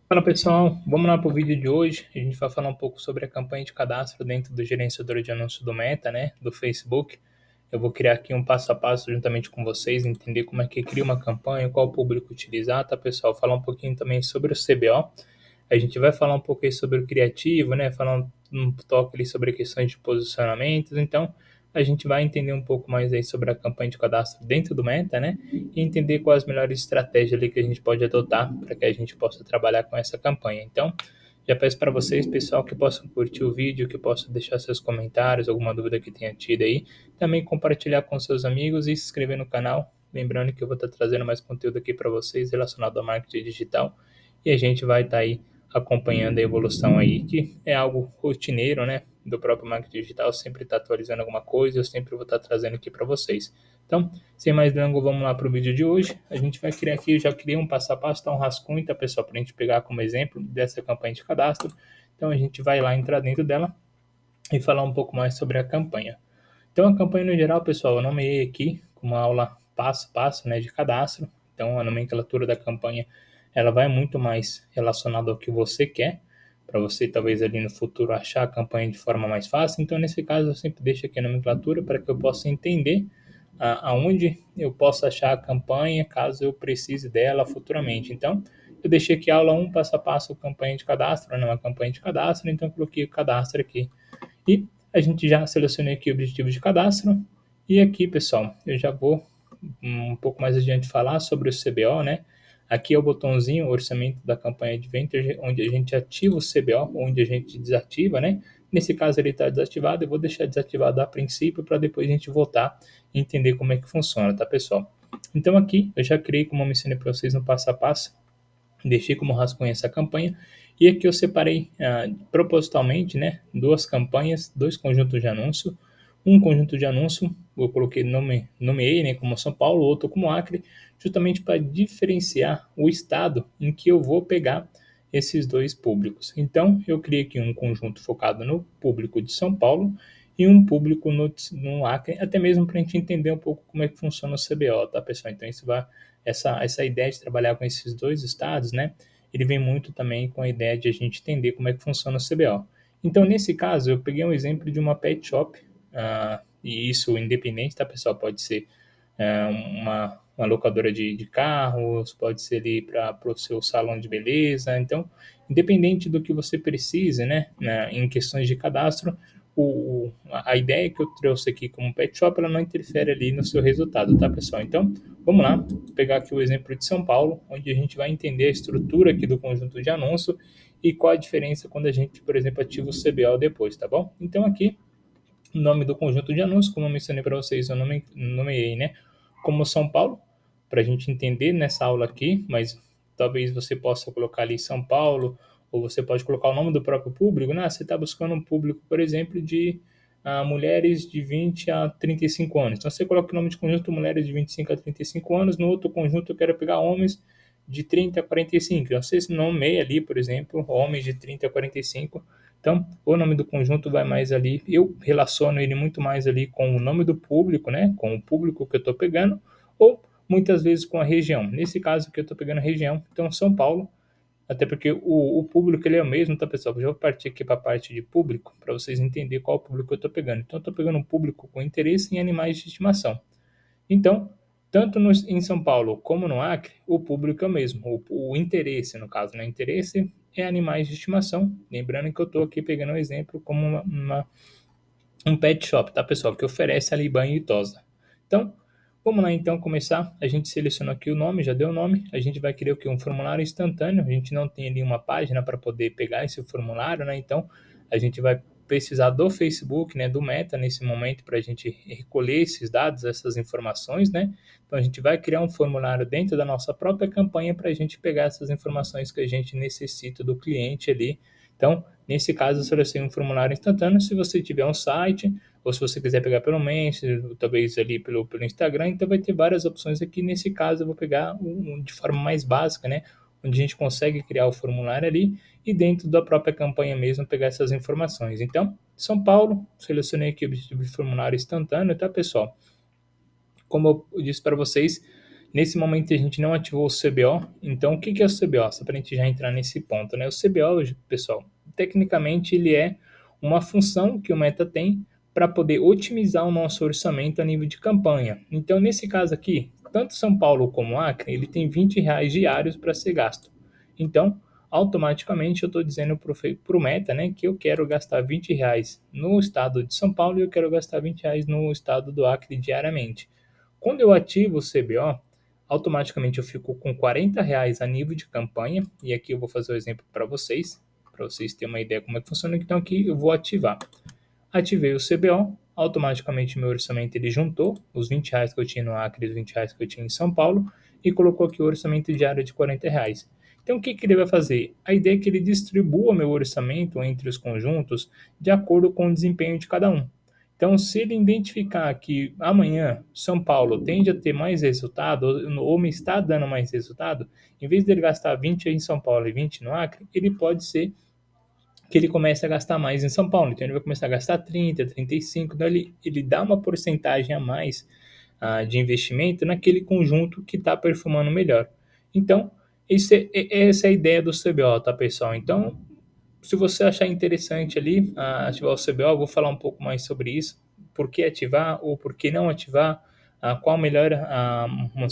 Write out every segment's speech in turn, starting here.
Fala pessoal, vamos lá para o vídeo de hoje. A gente vai falar um pouco sobre a campanha de cadastro dentro do gerenciador de anúncios do Meta, né, do Facebook. Eu vou criar aqui um passo a passo juntamente com vocês, entender como é que cria uma campanha, qual público utilizar, tá pessoal? Falar um pouquinho também sobre o CBO. A gente vai falar um pouco aí sobre o criativo, né, falar um toque ali sobre questões de posicionamentos. Então, a gente vai entender um pouco mais aí sobre a campanha de cadastro dentro do Meta, né? E entender quais as melhores estratégias ali que a gente pode adotar para que a gente possa trabalhar com essa campanha. Então, já peço para vocês, pessoal, que possam curtir o vídeo, que possam deixar seus comentários, alguma dúvida que tenha tido aí, também compartilhar com seus amigos e se inscrever no canal. Lembrando que eu vou estar trazendo mais conteúdo aqui para vocês relacionado ao marketing digital e a gente vai estar aí acompanhando a evolução aí, que é algo rotineiro, né? Do próprio marketing digital, sempre está atualizando alguma coisa, eu sempre vou estar trazendo aqui para vocês. Então, sem mais delongas, vamos lá para o vídeo de hoje. A gente vai criar aqui, eu já criei um passo a passo, tá um rascunho, tá pessoal, para a gente pegar como exemplo dessa campanha de cadastro. Então, a gente vai lá entrar dentro dela e falar um pouco mais sobre a campanha. Então, a campanha no geral, pessoal, eu nomeei aqui como uma aula passo a passo, né, de cadastro. Então, a nomenclatura da campanha, ela vai muito mais relacionada ao que você quer, para você talvez ali no futuro achar a campanha de forma mais fácil. Então, nesse caso, eu sempre deixo aqui a nomenclatura para que eu possa entender aonde eu posso achar a campanha caso eu precise dela futuramente. Então, eu deixei aqui a aula um passo a passo, campanha de cadastro, né, uma campanha de cadastro, então eu coloquei o cadastro aqui e a gente já selecionou aqui o objetivo de cadastro. E aqui, pessoal, eu já vou um pouco mais adiante falar sobre o CBO, né? Aqui é o botãozinho, o orçamento da campanha de Venture, onde a gente ativa o CBO, onde a gente desativa, né? Nesse caso ele está desativado, eu vou deixar desativado a princípio para depois a gente voltar e entender como é que funciona, tá, pessoal? Então aqui eu já criei, como eu mencionei para vocês no passo a passo, deixei como rascunho essa campanha. E aqui eu separei propositalmente, né, duas campanhas, dois conjuntos de anúncio. Um conjunto de anúncio, eu coloquei nomeei, né, como São Paulo, outro como Acre, justamente para diferenciar o estado em que eu vou pegar esses dois públicos. Então, eu criei aqui um conjunto focado no público de São Paulo e um público no Acre, até mesmo para a gente entender um pouco como é que funciona o CBO, tá, pessoal? Então, isso vai essa ideia de trabalhar com esses dois estados, né, ele vem muito também com a ideia de a gente entender como é que funciona o CBO. Então, nesse caso, eu peguei um exemplo de uma pet shop, e isso independente, tá, pessoal? Pode ser uma locadora de carros, pode ser ali para o seu salão de beleza. Então, independente do que você precise, né, em questões de cadastro, a ideia que eu trouxe aqui como pet shop, ela não interfere ali no seu resultado, tá, pessoal? Então, vamos lá, vou pegar aqui o exemplo de São Paulo, onde a gente vai entender a estrutura aqui do conjunto de anúncio e qual a diferença quando a gente, por exemplo, ativa o CBO depois, tá bom? Então, aqui, o nome do conjunto de anúncios, como eu mencionei para vocês, eu nomeei, né, como São Paulo, para a gente entender nessa aula aqui, mas talvez você possa colocar ali São Paulo, ou você pode colocar o nome do próprio público, né? Você está buscando um público, por exemplo, de mulheres de 20 a 35 anos. Então você coloca o nome de conjunto mulheres de 25 a 35 anos, no outro conjunto eu quero pegar homens de 30 a 45. Então você nomeia ali, por exemplo, homens de 30 a 45. Então, o nome do conjunto vai mais ali, eu relaciono ele muito mais ali com o nome do público, né? Com o público que eu estou pegando, ou muitas vezes com a região. Nesse caso aqui eu estou pegando a região, então São Paulo, até porque o público ele é o mesmo, tá, pessoal? Eu já vou partir aqui para a parte de público, para vocês entenderem qual público eu estou pegando. Então, eu estou pegando um público com interesse em animais de estimação. Então, tanto em São Paulo como no Acre, o público é o mesmo, o interesse, no caso, né? Interesse é animais de estimação. Lembrando que eu estou aqui pegando um exemplo como um pet shop, tá, pessoal? Que oferece ali banho e tosa. Então, vamos lá então começar. A gente selecionou aqui o nome, já deu o nome. A gente vai criar aqui um formulário instantâneo. A gente não tem ali uma página para poder pegar esse formulário, né? Então, a gente vai precisar do Facebook, né, do Meta nesse momento para a gente recolher esses dados, essas informações, né? Então a gente vai criar um formulário dentro da nossa própria campanha para a gente pegar essas informações que a gente necessita do cliente ali. Então, nesse caso, eu selecionei um formulário instantâneo. Se você tiver um site, ou se você quiser pegar pelo Messenger, talvez ali pelo Instagram, então vai ter várias opções aqui. Nesse caso, eu vou pegar de forma mais básica, né? Onde a gente consegue criar o formulário ali e dentro da própria campanha mesmo pegar essas informações. Então, São Paulo, selecionei aqui o objetivo de formulário instantâneo, tá, pessoal? Como eu disse para vocês, Nesse momento a gente não ativou o CBO, então o que é o CBO? Só para a gente já entrar nesse ponto, né? O CBO, pessoal, tecnicamente ele é uma função que o Meta tem para poder otimizar o nosso orçamento a nível de campanha. Então, nesse caso aqui, tanto São Paulo como Acre, ele tem R$ 20 diários para ser gasto. Então, automaticamente eu estou dizendo para o Meta, né, que eu quero gastar R$ 20 no estado de São Paulo e eu quero gastar R$ 20 no estado do Acre diariamente. Quando eu ativo o CBO, automaticamente eu fico com R$ 40 a nível de campanha, e aqui eu vou fazer o exemplo para vocês terem uma ideia como é que funciona. Então aqui eu vou ativar. Ativei o CBO, automaticamente meu orçamento ele juntou os R$ 20 que eu tinha no Acre e os R$ 20 que eu tinha em São Paulo e colocou aqui o orçamento diário de R$ 40. Então o que ele vai fazer? A ideia é que ele distribua meu orçamento entre os conjuntos de acordo com o desempenho de cada um. Então, se ele identificar que amanhã São Paulo tende a ter mais resultado, ou me está dando mais resultado, em vez dele gastar 20 em São Paulo e 20 no Acre, ele pode ser que ele comece a gastar mais em São Paulo. Então, ele vai começar a gastar 30, 35. Então, ele dá uma porcentagem a mais de investimento naquele conjunto que está performando melhor. Então, essa é a ideia do CBO, tá, pessoal? Então, se você achar interessante ali ativar o CBO, eu vou falar um pouco mais sobre isso, por que ativar ou por que não ativar, qual a melhor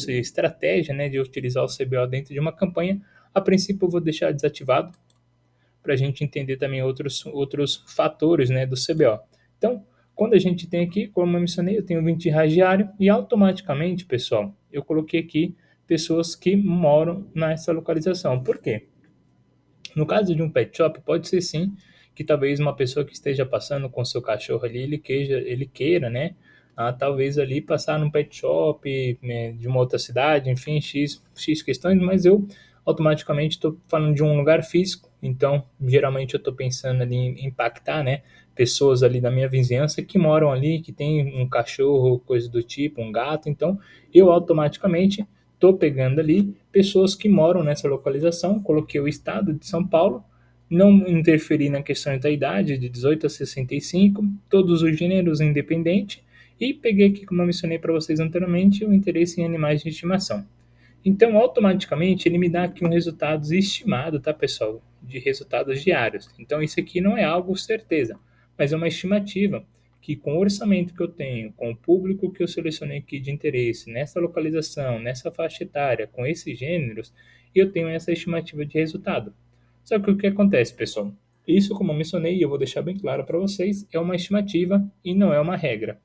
estratégia, né, de utilizar o CBO dentro de uma campanha. A princípio eu vou deixar desativado para a gente entender também outros fatores, né, do CBO. Então, quando a gente tem aqui, como eu mencionei, eu tenho R$ 20 diário e automaticamente, pessoal, eu coloquei aqui pessoas que moram nessa localização. Por quê? No caso de um pet shop, pode ser sim que talvez uma pessoa que esteja passando com seu cachorro ali, ele queira, né? Talvez ali passar num pet shop, né, de uma outra cidade, enfim, X questões, mas eu automaticamente estou falando de um lugar físico, então geralmente eu estou pensando ali em impactar, né? Pessoas ali da minha vizinhança que moram ali, que tem um cachorro, coisa do tipo, um gato, então eu automaticamente estou pegando ali pessoas que moram nessa localização, coloquei o estado de São Paulo, não interferi na questão da idade, de 18 a 65, todos os gêneros independente, e peguei aqui, como eu mencionei para vocês anteriormente, o interesse em animais de estimação. Então, automaticamente, ele me dá aqui um resultado estimado, tá, pessoal? De resultados diários. Então, isso aqui não é algo certeza, mas é uma estimativa que com o orçamento que eu tenho, com o público que eu selecionei aqui de interesse, nessa localização, nessa faixa etária, com esses gêneros, eu tenho essa estimativa de resultado. Só que o que acontece, pessoal? Isso, como eu mencionei, e eu vou deixar bem claro para vocês, é uma estimativa e não é uma regra.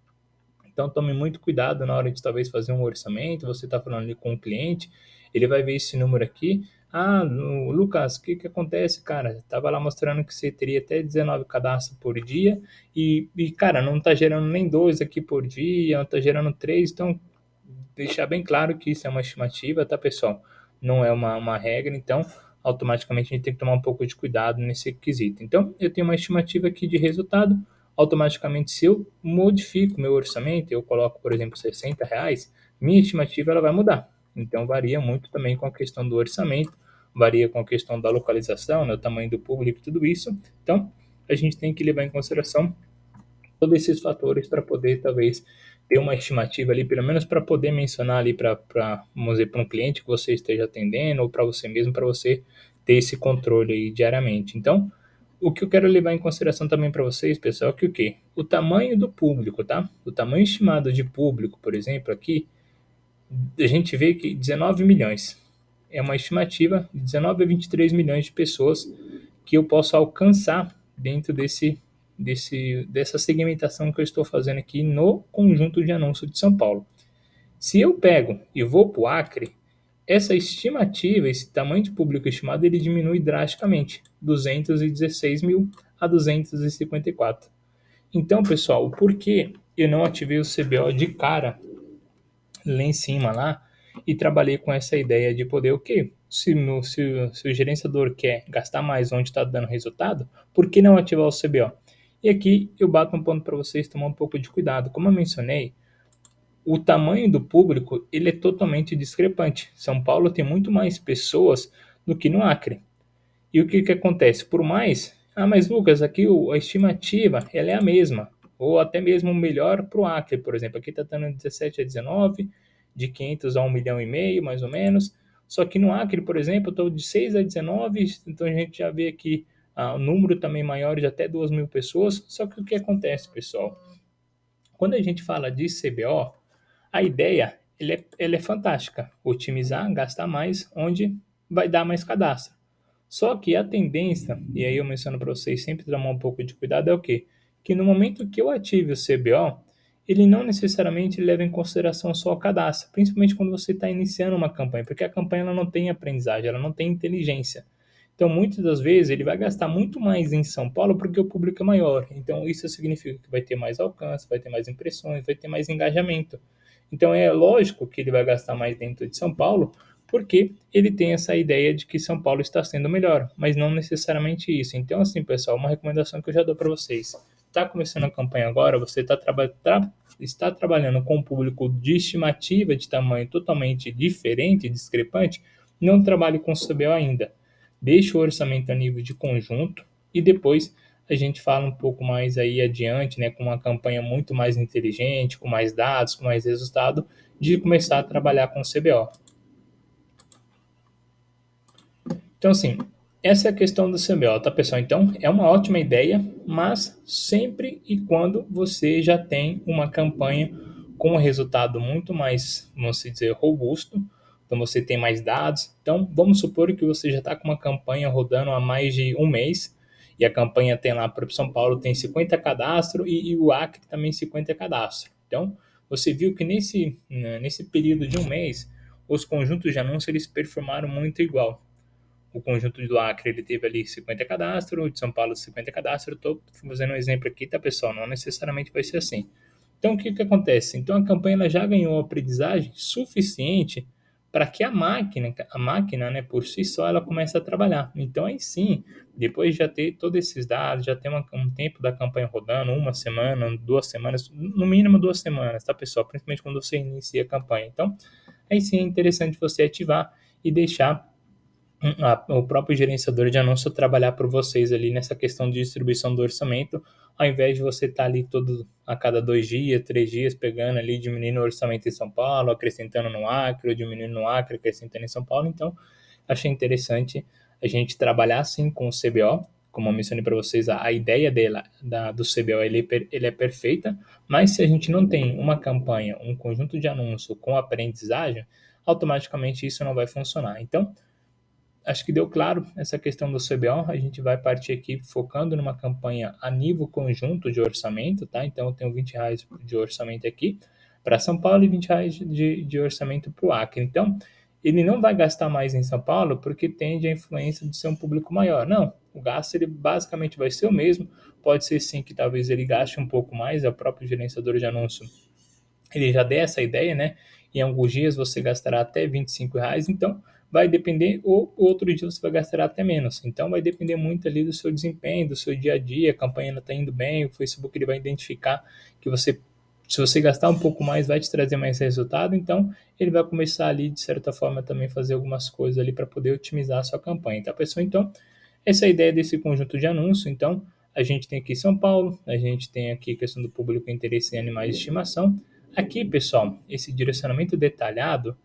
Então tome muito cuidado na hora de talvez fazer um orçamento, você está falando ali com o cliente, ele vai ver esse número aqui. Lucas, o que acontece, cara? Tava lá mostrando que você teria até 19 cadastros por dia cara, não está gerando nem 2 aqui por dia, não está gerando 3, então deixar bem claro que isso é uma estimativa, tá, pessoal? Não é uma regra, então automaticamente a gente tem que tomar um pouco de cuidado nesse quesito. Então, eu tenho uma estimativa aqui de resultado, automaticamente se eu modifico meu orçamento, eu coloco, por exemplo, R$ 60, minha estimativa ela vai mudar. Então, varia muito também com a questão do orçamento, varia com a questão da localização, né, o tamanho do público, tudo isso. Então, a gente tem que levar em consideração todos esses fatores para poder talvez ter uma estimativa ali, pelo menos para poder mencionar ali vamos dizer, para um cliente que você esteja atendendo ou para você mesmo, para você ter esse controle aí diariamente. Então, o que eu quero levar em consideração também para vocês, pessoal, é que o quê? O tamanho do público, tá? O tamanho estimado de público, por exemplo, aqui, a gente vê que 19 milhões. É uma estimativa de 19 a 23 milhões de pessoas que eu posso alcançar dentro dessa segmentação que eu estou fazendo aqui no conjunto de anúncios de São Paulo. Se eu pego e vou para o Acre, essa estimativa, esse tamanho de público estimado, ele diminui drasticamente, 216 mil a 254. Então, pessoal, o porquê eu não ativei o CBO de cara lá em cima lá e trabalhei com essa ideia de poder o quê? Se o gerenciador quer gastar mais onde está dando resultado, por que não ativar o CBO? E aqui eu bato um ponto para vocês tomar um pouco de cuidado. Como eu mencionei, o tamanho do público ele é totalmente discrepante. São Paulo tem muito mais pessoas do que no Acre. E o que acontece? Por mais, mas Lucas, aqui a estimativa ela é a mesma, ou até mesmo melhor para o Acre, por exemplo. Aqui está dando 17 a 19, de 500 a 1,5 milhão, mais ou menos. Só que no Acre, por exemplo, eu estou de 6 a 19, então a gente já vê aqui o número também maior de até 2.000 pessoas. Só que o que acontece, pessoal? Quando a gente fala de CBO, a ideia ela é fantástica, otimizar, gastar mais, onde vai dar mais cadastro. Só que a tendência, e aí eu menciono para vocês sempre tomar um pouco de cuidado, é o quê? Que no momento que eu ative o CBO, ele não necessariamente leva em consideração só o cadastro, principalmente quando você está iniciando uma campanha, porque a campanha ela não tem aprendizagem, ela não tem inteligência. Então, muitas das vezes, ele vai gastar muito mais em São Paulo porque o público é maior. Então, isso significa que vai ter mais alcance, vai ter mais impressões, vai ter mais engajamento. Então, é lógico que ele vai gastar mais dentro de São Paulo, porque ele tem essa ideia de que São Paulo está sendo melhor, mas não necessariamente isso. Então, assim, pessoal, uma recomendação que eu já dou para vocês. Está começando a campanha agora, você está trabalhando com um público de estimativa de tamanho totalmente diferente, discrepante, não trabalhe com CBO ainda. Deixa o orçamento a nível de conjunto e depois a gente fala um pouco mais aí adiante, né, com uma campanha muito mais inteligente, com mais dados, com mais resultado, de começar a trabalhar com CBO. Então, assim, essa é a questão do CBO, tá, pessoal? Então, é uma ótima ideia, mas sempre e quando você já tem uma campanha com um resultado muito mais, vamos dizer, robusto, então você tem mais dados. Então, vamos supor que você já está com uma campanha rodando há mais de um mês, e a campanha tem lá para São Paulo tem 50 cadastros e o Acre também 50 cadastros. Então, você viu que nesse período de um mês, os conjuntos de anúncios eles performaram muito igual. O conjunto do Acre ele teve ali 50 cadastros, o de São Paulo 50 cadastros. Estou fazendo um exemplo aqui, tá, pessoal? Não necessariamente vai ser assim. Então, o que, que acontece? Então, a campanha ela já ganhou aprendizagem suficiente para que a máquina, né, por si só, ela comece a trabalhar. Então, aí sim, depois de já ter todos esses dados, já ter um tempo da campanha rodando, uma semana, 2 semanas, no mínimo 2 semanas, tá, pessoal? Principalmente quando você inicia a campanha. Então, aí sim é interessante você ativar e deixar o próprio gerenciador de anúncio trabalhar por vocês ali nessa questão de distribuição do orçamento, ao invés de você estar ali todo a cada 2 dias, 3 dias, pegando ali, diminuindo o orçamento em São Paulo, acrescentando no Acre, ou diminuindo no Acre, acrescentando em São Paulo. Então, achei interessante a gente trabalhar assim com o CBO. Como eu mencionei para vocês, a ideia do CBO ele é perfeita, mas se a gente não tem uma campanha, um conjunto de anúncio com aprendizagem, automaticamente isso não vai funcionar. Então, acho que deu claro essa questão do CBO. A gente vai partir aqui focando numa campanha a nível conjunto de orçamento, tá? Então, eu tenho R$ 20 de orçamento aqui para São Paulo e R$ 20 de orçamento para o Acre. Então, ele não vai gastar mais em São Paulo porque tende a influência de ser um público maior. Não, o gasto ele basicamente vai ser o mesmo. Pode ser sim que talvez ele gaste um pouco mais, é o próprio gerenciador de anúncio ele já deu essa ideia, né? Em alguns dias você gastará até R$ 25, então vai depender, ou outro dia você vai gastar até menos. Então vai depender muito ali do seu desempenho, do seu dia a dia, a campanha está indo bem, o Facebook ele vai identificar que se você gastar um pouco mais, vai te trazer mais resultado, então ele vai começar ali, de certa forma, também fazer algumas coisas ali para poder otimizar a sua campanha, tá, pessoal? Então, essa é a ideia desse conjunto de anúncios. Então, a gente tem aqui São Paulo, a gente tem aqui a questão do público interesse em animais de estimação. Aqui, pessoal, esse direcionamento detalhado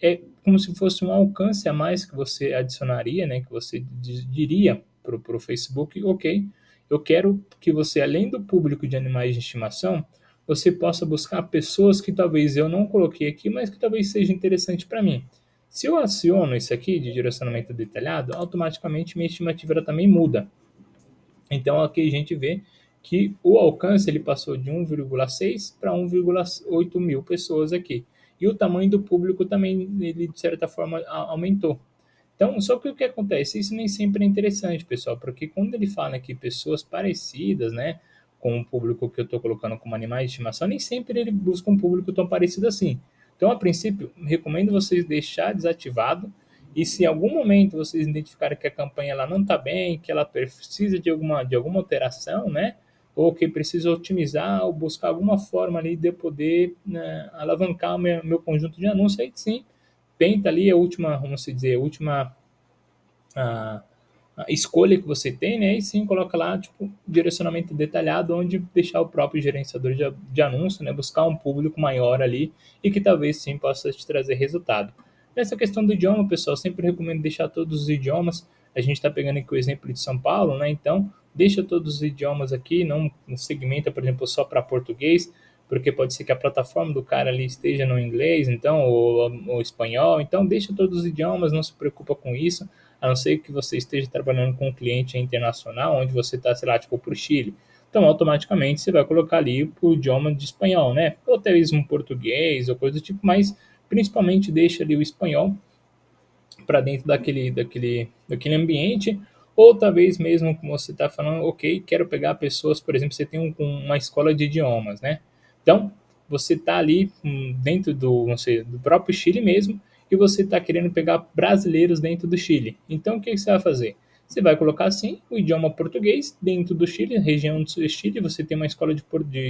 é como se fosse um alcance a mais que você adicionaria, né, que você diria para o Facebook, ok, eu quero que você, além do público de animais de estimação, você possa buscar pessoas que talvez eu não coloquei aqui, mas que talvez seja interessante para mim. Se eu aciono isso aqui de direcionamento detalhado, automaticamente minha estimativa também muda. Então aqui a gente vê que o alcance ele passou de 1,6 para 1,8 mil pessoas aqui. E o tamanho do público também, ele de certa forma aumentou. Então, só que o que acontece? Isso nem sempre é interessante, pessoal, porque quando ele fala que pessoas parecidas, né, com o público que eu estou colocando como animais de estimação, nem sempre ele busca um público tão parecido assim. Então, a princípio, recomendo vocês deixar desativado e se em algum momento vocês identificarem que a campanha ela não está bem, que ela precisa de alguma alteração, né, ou que precisa otimizar ou buscar alguma forma ali de poder, né, alavancar o meu conjunto de anúncios, aí sim, tenta ali a última, vamos dizer, a última, a, a escolha que você tem, né? E sim coloca lá, tipo, direcionamento detalhado, onde deixar o próprio gerenciador de anúncio, né? Buscar um público maior ali e que talvez sim possa te trazer resultado. Nessa questão do idioma, pessoal, sempre recomendo deixar todos os idiomas. A gente está pegando aqui o exemplo de São Paulo, né? Então, deixa todos os idiomas aqui, não segmenta, por exemplo, só para português, porque pode ser que a plataforma do cara ali esteja no inglês, então, ou espanhol. Então, deixa todos os idiomas, não se preocupa com isso, a não ser que você esteja trabalhando com um cliente internacional, onde você está, sei lá, tipo, para o Chile. Então, automaticamente, você vai colocar ali o idioma de espanhol, né? Ou até mesmo português, ou coisa do tipo, mas principalmente deixa ali o espanhol para dentro daquele ambiente, ou talvez mesmo como você está falando, ok, quero pegar pessoas, por exemplo, você tem uma escola de idiomas, né? Então, você está ali dentro do, não sei, do próprio Chile mesmo, e você está querendo pegar brasileiros dentro do Chile. Então, o que você vai fazer? Você vai colocar assim o idioma português dentro do Chile, região do Chile, você tem uma escola de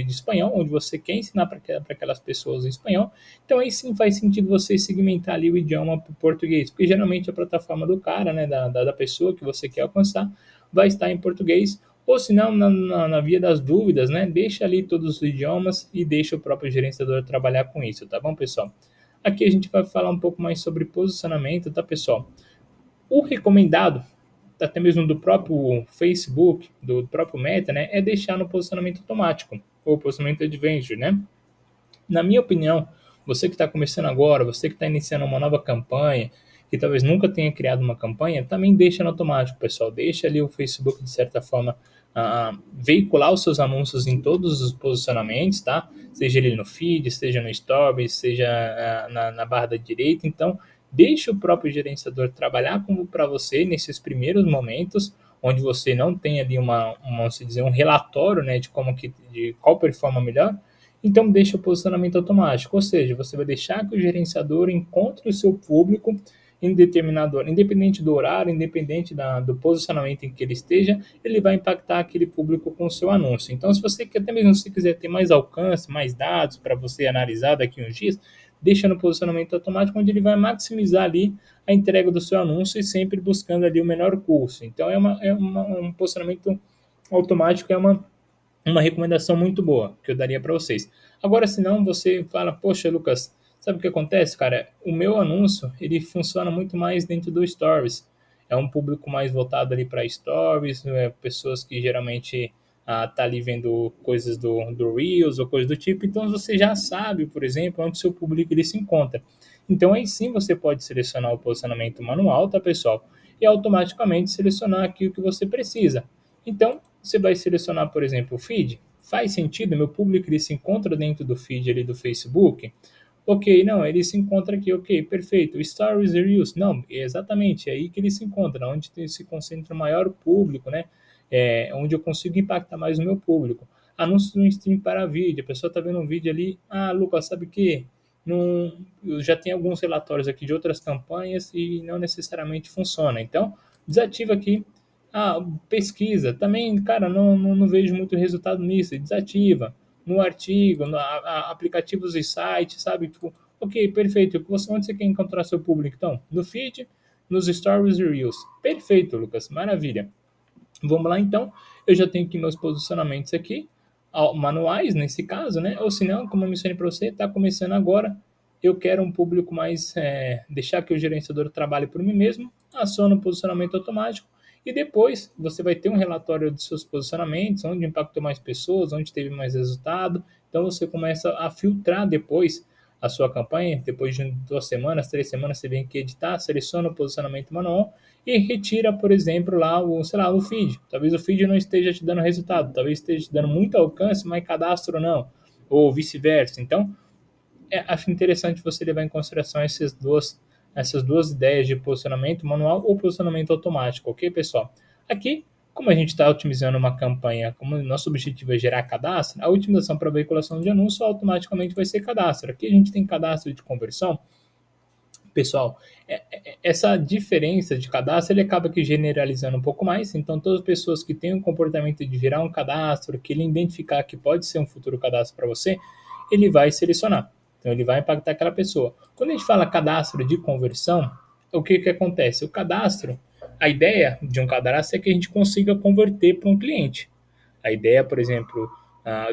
espanhol, onde você quer ensinar para aquelas pessoas o espanhol. Então aí sim faz sentido você segmentar ali o idioma para o português, porque geralmente a plataforma do cara, né, da pessoa que você quer alcançar, vai estar em português, ou se não, na via das dúvidas, né, deixa ali todos os idiomas e deixa o próprio gerenciador trabalhar com isso, tá bom, pessoal? Aqui a gente vai falar um pouco mais sobre posicionamento, tá, pessoal? O recomendado, até mesmo do próprio Facebook, do próprio Meta, né, é deixar no posicionamento automático, ou posicionamento advanced, né? Na minha opinião, você que está começando agora, você que está iniciando uma nova campanha, que talvez nunca tenha criado uma campanha, também deixa no automático, pessoal. Deixa ali o Facebook, de certa forma, veicular os seus anúncios em todos os posicionamentos, tá? Seja ele no feed, seja no stories, seja na barra da direita. Então, deixa o próprio gerenciador trabalhar como para você nesses primeiros momentos, onde você não tem ali vamos dizer, um relatório, né, de qual performa melhor. Então, deixa o posicionamento automático, ou seja, você vai deixar que o gerenciador encontre o seu público em determinado horário, independente do horário, independente do posicionamento em que ele esteja, ele vai impactar aquele público com o seu anúncio. Então, se você até mesmo se quiser ter mais alcance, mais dados para você analisar daqui a uns dias, deixa no posicionamento automático, onde ele vai maximizar ali a entrega do seu anúncio e sempre buscando ali o menor custo. Então, um posicionamento automático, uma recomendação muito boa que eu daria para vocês. Agora, se não, você fala, poxa, Lucas, sabe o que acontece, cara? O meu anúncio, ele funciona muito mais dentro do Stories. É um público mais voltado ali para Stories, pessoas que geralmente tá ali vendo coisas do Reels ou coisas do tipo. Então, você já sabe, por exemplo, onde o seu público ele se encontra. Então, aí sim você pode selecionar o posicionamento manual, tá, pessoal? E automaticamente selecionar aqui o que você precisa. Então, você vai selecionar, por exemplo, o feed. Faz sentido? Meu público ele se encontra dentro do feed ali do Facebook? Ok, não, ele se encontra aqui, ok, perfeito. Stories e Reels, não, exatamente, é aí que ele se encontra, onde se concentra o maior público, né? Onde eu consigo impactar mais o meu público. Anúncios no stream para vídeo, a pessoa está vendo um vídeo ali, Lucas, sabe o que? Não, eu já tenho alguns relatórios aqui de outras campanhas e não necessariamente funciona. Então, desativa aqui. Pesquisa. Também, cara, não vejo muito resultado nisso. Desativa. No artigo, aplicativos e sites, sabe? Tipo, ok, perfeito. Onde você quer encontrar seu público, então? No feed, nos stories e reels. Perfeito, Lucas. Maravilha. Vamos lá então. Eu já tenho aqui meus posicionamentos aqui, manuais nesse caso, né? Ou se não, como eu mencionei para você, está começando agora. Eu quero um público mais. Deixar que o gerenciador trabalhe por mim mesmo, aciona o posicionamento automático e depois você vai ter um relatório dos seus posicionamentos, onde impactou mais pessoas, onde teve mais resultado. Então você começa a filtrar depois a sua campanha. Depois de 2 semanas, 3 semanas, você vem aqui editar, seleciona o posicionamento manual e retira, por exemplo, lá o feed. Talvez o feed não esteja te dando resultado, talvez esteja te dando muito alcance, mas cadastro não, ou vice-versa. Então, acho interessante você levar em consideração essas duas ideias de posicionamento manual ou posicionamento automático, ok, pessoal? Aqui, como a gente está otimizando uma campanha, como o nosso objetivo é gerar cadastro, a otimização para veiculação de anúncio automaticamente vai ser cadastro. Aqui a gente tem cadastro de conversão. Pessoal, essa diferença de cadastro ele acaba que generalizando um pouco mais. Então, todas as pessoas que têm o comportamento de virar um cadastro, que ele identificar que pode ser um futuro cadastro para você, ele vai selecionar. Então, ele vai impactar aquela pessoa. Quando a gente fala cadastro de conversão, o que acontece? O cadastro, a ideia de um cadastro é que a gente consiga converter para um cliente. A ideia, por exemplo,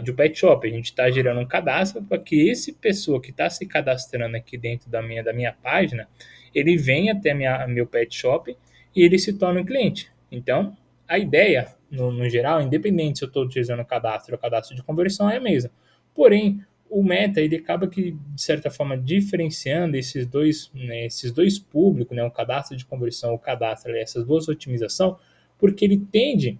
de um pet shop, a gente está gerando um cadastro para que esse pessoa que está se cadastrando aqui dentro da minha página, ele venha até meu pet shop e ele se torne um cliente. Então, a ideia, no geral, independente se eu estou utilizando o cadastro ou cadastro de conversão, é a mesma. Porém, o Meta ele acaba que, de certa forma, diferenciando esses dois públicos, né, o cadastro de conversão, o cadastro, essas duas otimizações, porque ele tende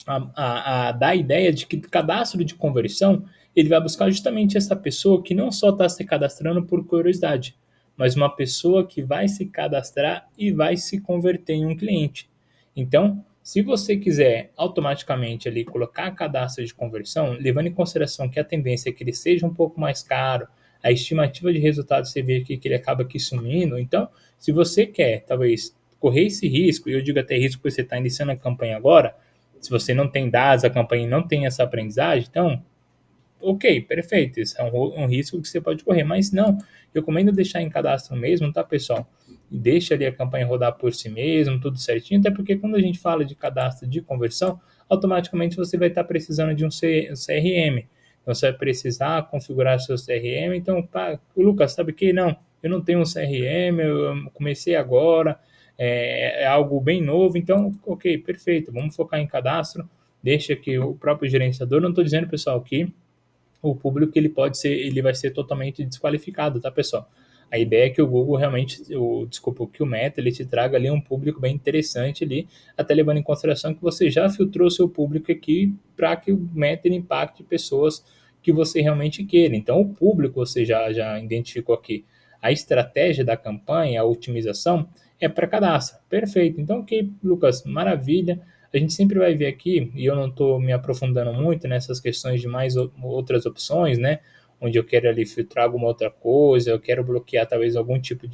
a dar a ideia de que o cadastro de conversão ele vai buscar justamente essa pessoa que não só está se cadastrando por curiosidade, mas uma pessoa que vai se cadastrar e vai se converter em um cliente. Então, se você quiser automaticamente ali colocar cadastro de conversão, levando em consideração que a tendência é que ele seja um pouco mais caro, a estimativa de resultado você vê aqui que ele acaba aqui sumindo. Então, se você quer, talvez, correr esse risco, e eu digo até risco porque você está iniciando a campanha agora, se você não tem dados, a campanha não tem essa aprendizagem, então, ok, perfeito, isso é um risco que você pode correr, mas não, eu recomendo deixar em cadastro mesmo, tá, pessoal? E deixa ali a campanha rodar por si mesmo, tudo certinho, até porque quando a gente fala de cadastro de conversão, automaticamente você vai estar precisando de um CRM. Então, você vai precisar configurar seu CRM. Então, pá, o Lucas, sabe que não, eu não tenho um CRM, eu comecei agora, é algo bem novo, então, ok, perfeito, vamos focar em cadastro, deixa que o próprio gerenciador, não estou dizendo, pessoal, que o público ele vai ser totalmente desqualificado, tá, pessoal? A ideia é que o Google realmente, que o Meta ele te traga ali um público bem interessante ali, até levando em consideração que você já filtrou seu público aqui para que o Meta ele impacte pessoas que você realmente queira. Então, o público você já identificou aqui. A estratégia da campanha, a otimização, é para cadastro. Perfeito. Então, ok, Lucas, maravilha. A gente sempre vai ver aqui, e eu não estou me aprofundando muito nessas questões de mais outras opções, né? Onde eu quero ali filtrar alguma outra coisa, eu quero bloquear talvez algum tipo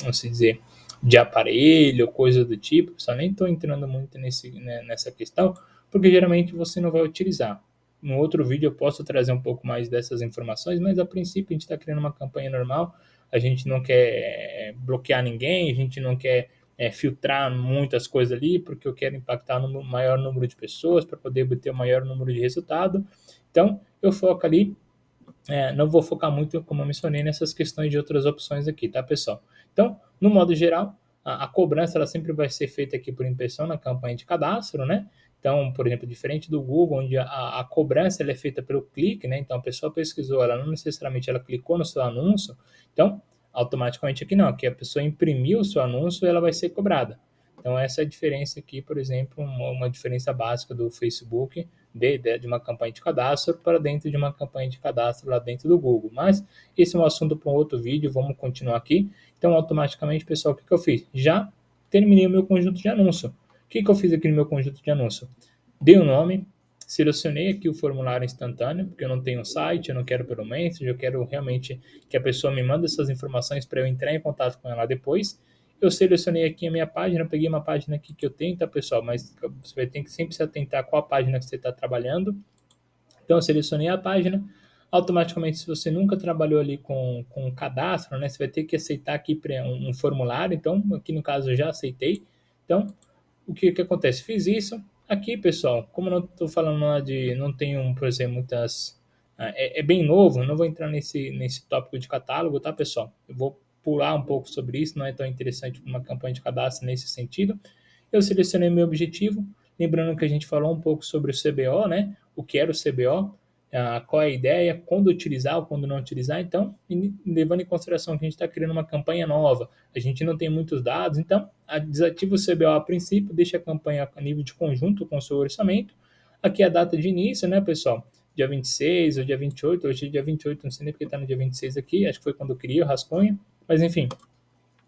vamos dizer, de aparelho, coisa do tipo. Só nem estou entrando muito nessa questão, porque geralmente você não vai utilizar. No outro vídeo eu posso trazer um pouco mais dessas informações, mas a princípio a gente está criando uma campanha normal, a gente não quer bloquear ninguém, a gente não quer filtrar muitas coisas ali, porque eu quero impactar no maior número de pessoas para poder obter o maior número de resultado. Então, eu foco ali, não vou focar muito, como eu mencionei, nessas questões de outras opções aqui, tá, pessoal? Então, no modo geral, a cobrança ela sempre vai ser feita aqui por impressão na campanha de cadastro, né? Então, por exemplo, diferente do Google, onde a cobrança ela é feita pelo clique, né? Então, a pessoa pesquisou, ela não necessariamente ela clicou no seu anúncio, então, automaticamente aqui não, aqui a pessoa imprimiu o seu anúncio e ela vai ser cobrada. Então, essa é a diferença aqui, por exemplo, uma diferença básica do Facebook de uma campanha de cadastro para dentro de uma campanha de cadastro lá dentro do Google. Mas esse é um assunto para um outro vídeo, vamos continuar aqui. Então, automaticamente, pessoal, o que eu fiz? Já terminei o meu conjunto de anúncio. O que eu fiz aqui no meu conjunto de anúncio? Dei o nome, selecionei aqui o formulário instantâneo, porque eu não tenho site, eu não quero pelo Messenger, eu quero realmente que a pessoa me mande essas informações para eu entrar em contato com ela depois. Eu selecionei aqui a minha página, peguei uma página aqui que eu tenho, tá, pessoal? Mas você vai ter que sempre se atentar qual a página que você está trabalhando. Então, eu selecionei a página. Automaticamente, se você nunca trabalhou ali com cadastro, né, você vai ter que aceitar aqui um formulário. Então, aqui no caso, eu já aceitei. Então, o que acontece? Fiz isso. Aqui, pessoal, como eu não estou falando nada não tenho, por exemplo, muitas. É bem novo, não vou entrar nesse tópico de catálogo, tá, pessoal? Eu vou pular um pouco sobre isso, não é tão interessante para uma campanha de cadastro nesse sentido. Eu selecionei meu objetivo, lembrando que a gente falou um pouco sobre o CBO, né? O que era o CBO, qual é a ideia, quando utilizar ou quando não utilizar. Então, levando em consideração que a gente está criando uma campanha nova, a gente não tem muitos dados, então desativa o CBO a princípio, deixa a campanha a nível de conjunto com o seu orçamento. Aqui é a data de início, né, pessoal? Dia 26 ou dia 28, hoje é dia 28, não sei nem porque está no dia 26 aqui, acho que foi quando eu criei o rascunho, mas enfim.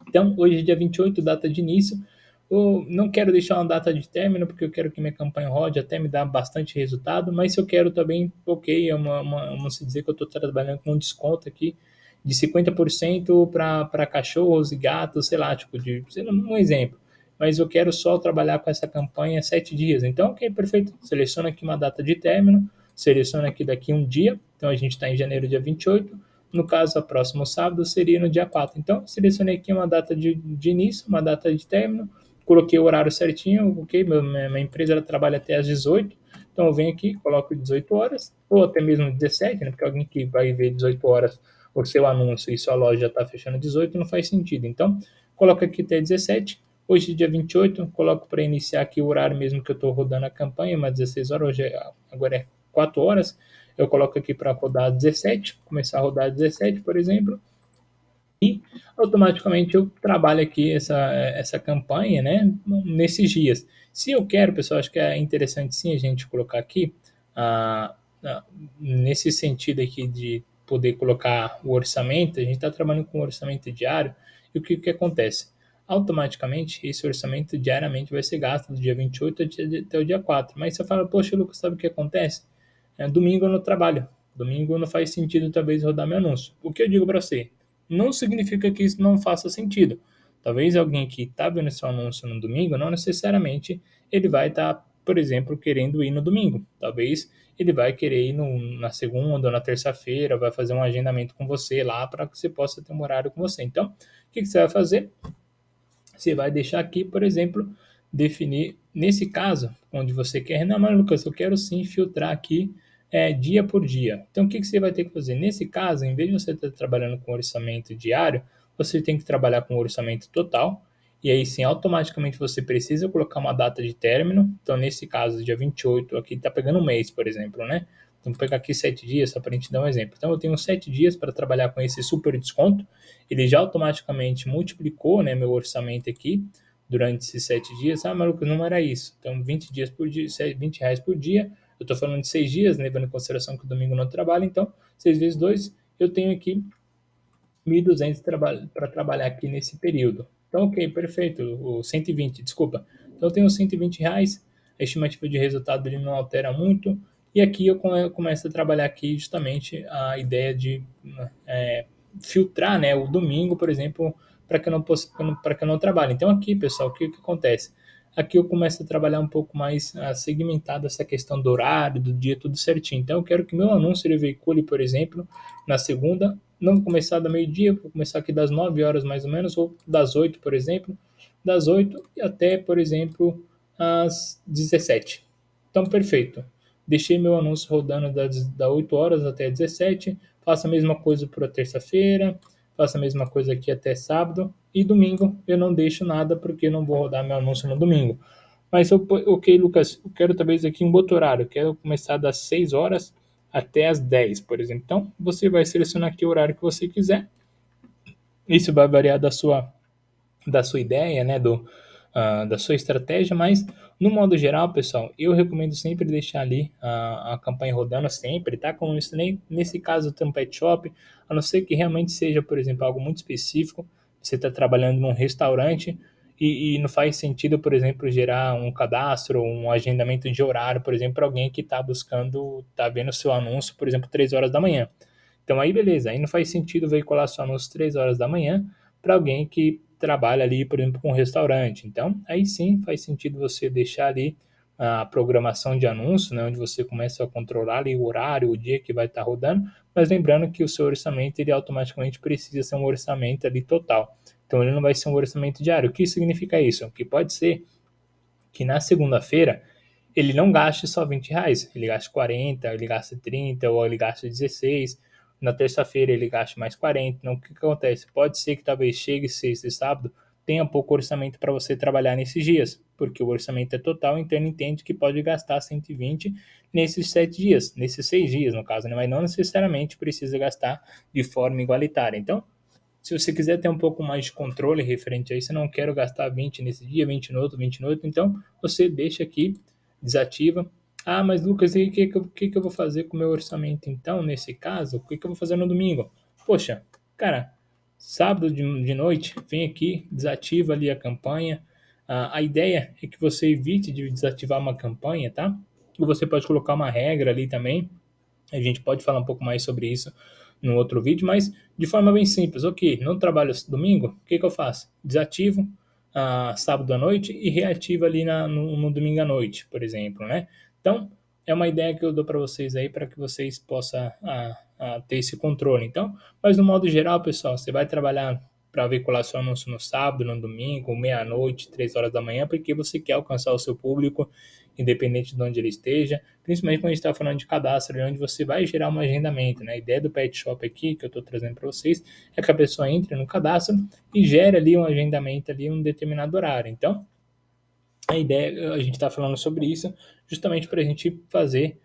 Então, hoje é dia 28, data de início. Eu não quero deixar uma data de término, porque eu quero que minha campanha rode até me dar bastante resultado, mas se eu quero também, ok, vamos dizer que eu estou trabalhando com um desconto aqui de 50% para cachorros e gatos, sei lá, tipo, um exemplo. Mas eu quero só trabalhar com essa campanha 7 dias. Então, ok, perfeito. Seleciona aqui uma data de término, seleciona aqui daqui um dia. Então, a gente está em janeiro, dia 28. No caso, o próximo sábado seria no dia 4. Então, selecionei aqui uma data de início, uma data de término, coloquei o horário certinho, ok, minha empresa ela trabalha até às 18, então eu venho aqui, coloco 18 horas, ou até mesmo 17, né, porque alguém que vai ver 18 horas o seu anúncio e sua loja está fechando 18 não faz sentido. Então, coloco aqui até 17, hoje dia 28, coloco para iniciar aqui o horário mesmo que eu estou rodando a campanha, mas 16 horas, agora é 4 horas, eu coloco aqui para rodar 17, começar a rodar 17, por exemplo, e automaticamente eu trabalho aqui essa campanha, né, nesses dias. Se eu quero, pessoal, acho que é interessante sim a gente colocar aqui, ah, nesse sentido aqui de poder colocar o orçamento, a gente está trabalhando com orçamento diário, e o que acontece? Automaticamente, esse orçamento diariamente vai ser gasto do dia 28 até o dia 4. Mas você fala, poxa, Lucas, sabe o que acontece? Domingo eu não trabalho. Domingo não faz sentido talvez rodar meu anúncio. O que eu digo para você? Não significa que isso não faça sentido. Talvez alguém que está vendo seu anúncio no domingo, não necessariamente ele vai estar, por exemplo, querendo ir no domingo. Talvez ele vai querer ir na segunda ou na terça-feira, vai fazer um agendamento com você lá para que você possa ter um horário com você. Então, o que você vai fazer? Você vai deixar aqui, por exemplo, definir, nesse caso, onde você quer, não, mas Lucas, eu quero sim filtrar aqui dia por dia. Então, o que você vai ter que fazer? Nesse caso, em vez de você estar trabalhando com orçamento diário, você tem que trabalhar com orçamento total, e aí sim, automaticamente você precisa colocar uma data de término. Então, nesse caso, dia 28, aqui está pegando um mês, por exemplo, né? Então, vou pegar aqui 7 dias, só para a gente dar um exemplo. Então, eu tenho 7 dias para trabalhar com esse super desconto, ele já automaticamente multiplicou, né, meu orçamento aqui durante esses 7 dias. Ah, maluco, não era isso. Então, 20 dias por dia, R$ 20 por dia. Eu estou falando de 6 dias, né, levando em consideração que o domingo não trabalho. Então, 6 vezes 2, eu tenho aqui 1.200 para trabalhar aqui nesse período. Então, ok, perfeito. O 120, desculpa. Então, eu tenho R$ 120, a estimativa de resultado ele não altera muito. E aqui eu começo a trabalhar aqui justamente a ideia de filtrar, né, o domingo, por exemplo, para que eu não possa, para que eu não trabalhe. Então aqui, pessoal, o que acontece? Aqui eu começo a trabalhar um pouco mais segmentado essa questão do horário, do dia, tudo certinho. Então eu quero que meu anúncio ele veicule, por exemplo, na segunda, não vou começar da meio-dia, vou começar aqui das 9 horas mais ou menos, ou das 8, por exemplo, das 8 e até, por exemplo, às 17. Então, perfeito. Deixei meu anúncio rodando das 8 horas até 17, faço a mesma coisa para terça-feira, faço a mesma coisa aqui até sábado, e domingo eu não deixo nada porque eu não vou rodar meu anúncio no domingo. Mas ok, Lucas, eu quero talvez aqui um outro horário, eu quero começar das 6 horas até as 10, por exemplo. Então, você vai selecionar aqui o horário que você quiser. Isso vai variar da sua ideia, né, da sua estratégia, mas no modo geral, pessoal, eu recomendo sempre deixar ali a campanha rodando sempre, tá? Como isso nem nesse caso tem um pet shop, a não ser que realmente seja, por exemplo, algo muito específico, você está trabalhando num restaurante e não faz sentido, por exemplo, gerar um cadastro, um agendamento de horário, por exemplo, para alguém que está buscando, está vendo o seu anúncio, por exemplo, 3 horas da manhã. Então aí beleza, aí não faz sentido veicular seu anúncio 3 horas da manhã para alguém que trabalha ali, por exemplo, com um restaurante. Então aí sim faz sentido você deixar ali a programação de anúncio, né, onde você começa a controlar ali o horário, o dia que vai estar rodando, mas lembrando que o seu orçamento ele automaticamente precisa ser um orçamento ali total. Então ele não vai ser um orçamento diário. O que significa isso? Que pode ser que na segunda-feira ele não gaste só R$ 20, ele gaste 40, ele gaste 30 ou ele gaste 16. Na terça-feira ele gaste mais 40. Então o que acontece? Pode ser que talvez chegue sexta e sábado, tenha pouco orçamento para você trabalhar nesses dias, porque o orçamento é total, então ele entende que pode gastar 120 nesses 7 dias, nesses 6 dias no caso, né? Mas não necessariamente precisa gastar de forma igualitária. Então, se você quiser ter um pouco mais de controle referente a isso, eu não quero gastar 20 nesse dia, 20 no outro, 20 no outro, então você deixa aqui, desativa. Ah, mas Lucas, e o que eu vou fazer com o meu orçamento então, nesse caso? O que eu vou fazer no domingo? Poxa, cara, sábado de noite, vem aqui, desativa ali a campanha. A ideia é que você evite de desativar uma campanha, tá? Ou você pode colocar uma regra ali também, a gente pode falar um pouco mais sobre isso no outro vídeo, mas de forma bem simples. Ok, não trabalho domingo, o que eu faço? Desativo sábado à noite e reativo ali no domingo à noite, por exemplo, né? Então, é uma ideia que eu dou para vocês aí para que vocês possam ter esse controle. Então, mas no modo geral, pessoal, você vai trabalhar para veicular seu anúncio no sábado, no domingo, meia-noite, 3 horas da manhã, porque você quer alcançar o seu público, independente de onde ele esteja, principalmente quando a gente está falando de cadastro, onde você vai gerar um agendamento, né? A ideia do Pet Shop aqui, que eu estou trazendo para vocês, é que a pessoa entre no cadastro e gere ali um agendamento ali em um determinado horário. Então, a ideia, a gente está falando sobre isso justamente para a gente fazer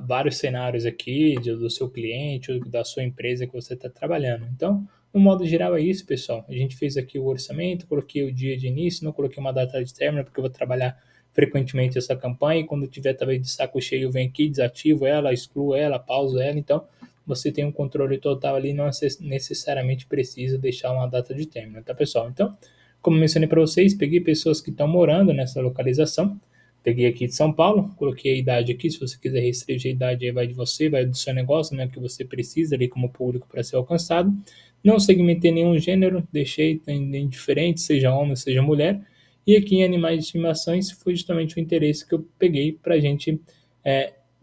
vários cenários aqui do seu cliente ou da sua empresa que você está trabalhando. Então, no modo geral é isso, pessoal. A gente fez aqui o orçamento, coloquei o dia de início, não coloquei uma data de término, porque eu vou trabalhar frequentemente essa campanha e quando tiver talvez de saco cheio, eu venho aqui, desativo ela, excluo ela, pauso ela. Então, você tem um controle total ali, não necessariamente precisa deixar uma data de término, tá, pessoal? Então, como mencionei para vocês, peguei pessoas que estão morando nessa localização. Peguei aqui de São Paulo, coloquei a idade aqui. Se você quiser restringir a idade, aí vai de você, vai do seu negócio, né, que você precisa ali como público para ser alcançado. Não segmentei nenhum gênero, deixei indiferente, seja homem, seja mulher. E aqui em animais de estimação, isso foi justamente o interesse que eu peguei para a gente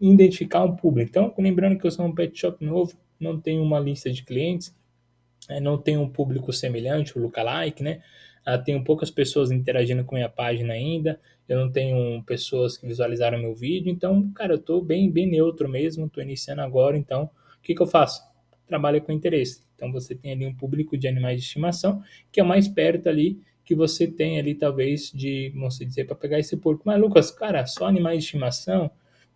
identificar um público. Então, lembrando que eu sou um pet shop novo, não tenho uma lista de clientes, não tenho um público semelhante, o lookalike, né? Tenho poucas pessoas interagindo com minha página ainda, eu não tenho pessoas que visualizaram meu vídeo, então, cara, eu tô bem neutro mesmo, tô iniciando agora, então, o que eu faço? Trabalho com interesse. Então, você tem ali um público de animais de estimação, que é o mais perto ali que você tem ali, talvez, de, vamos dizer, para pegar esse público. Mas, Lucas, cara, só animais de estimação?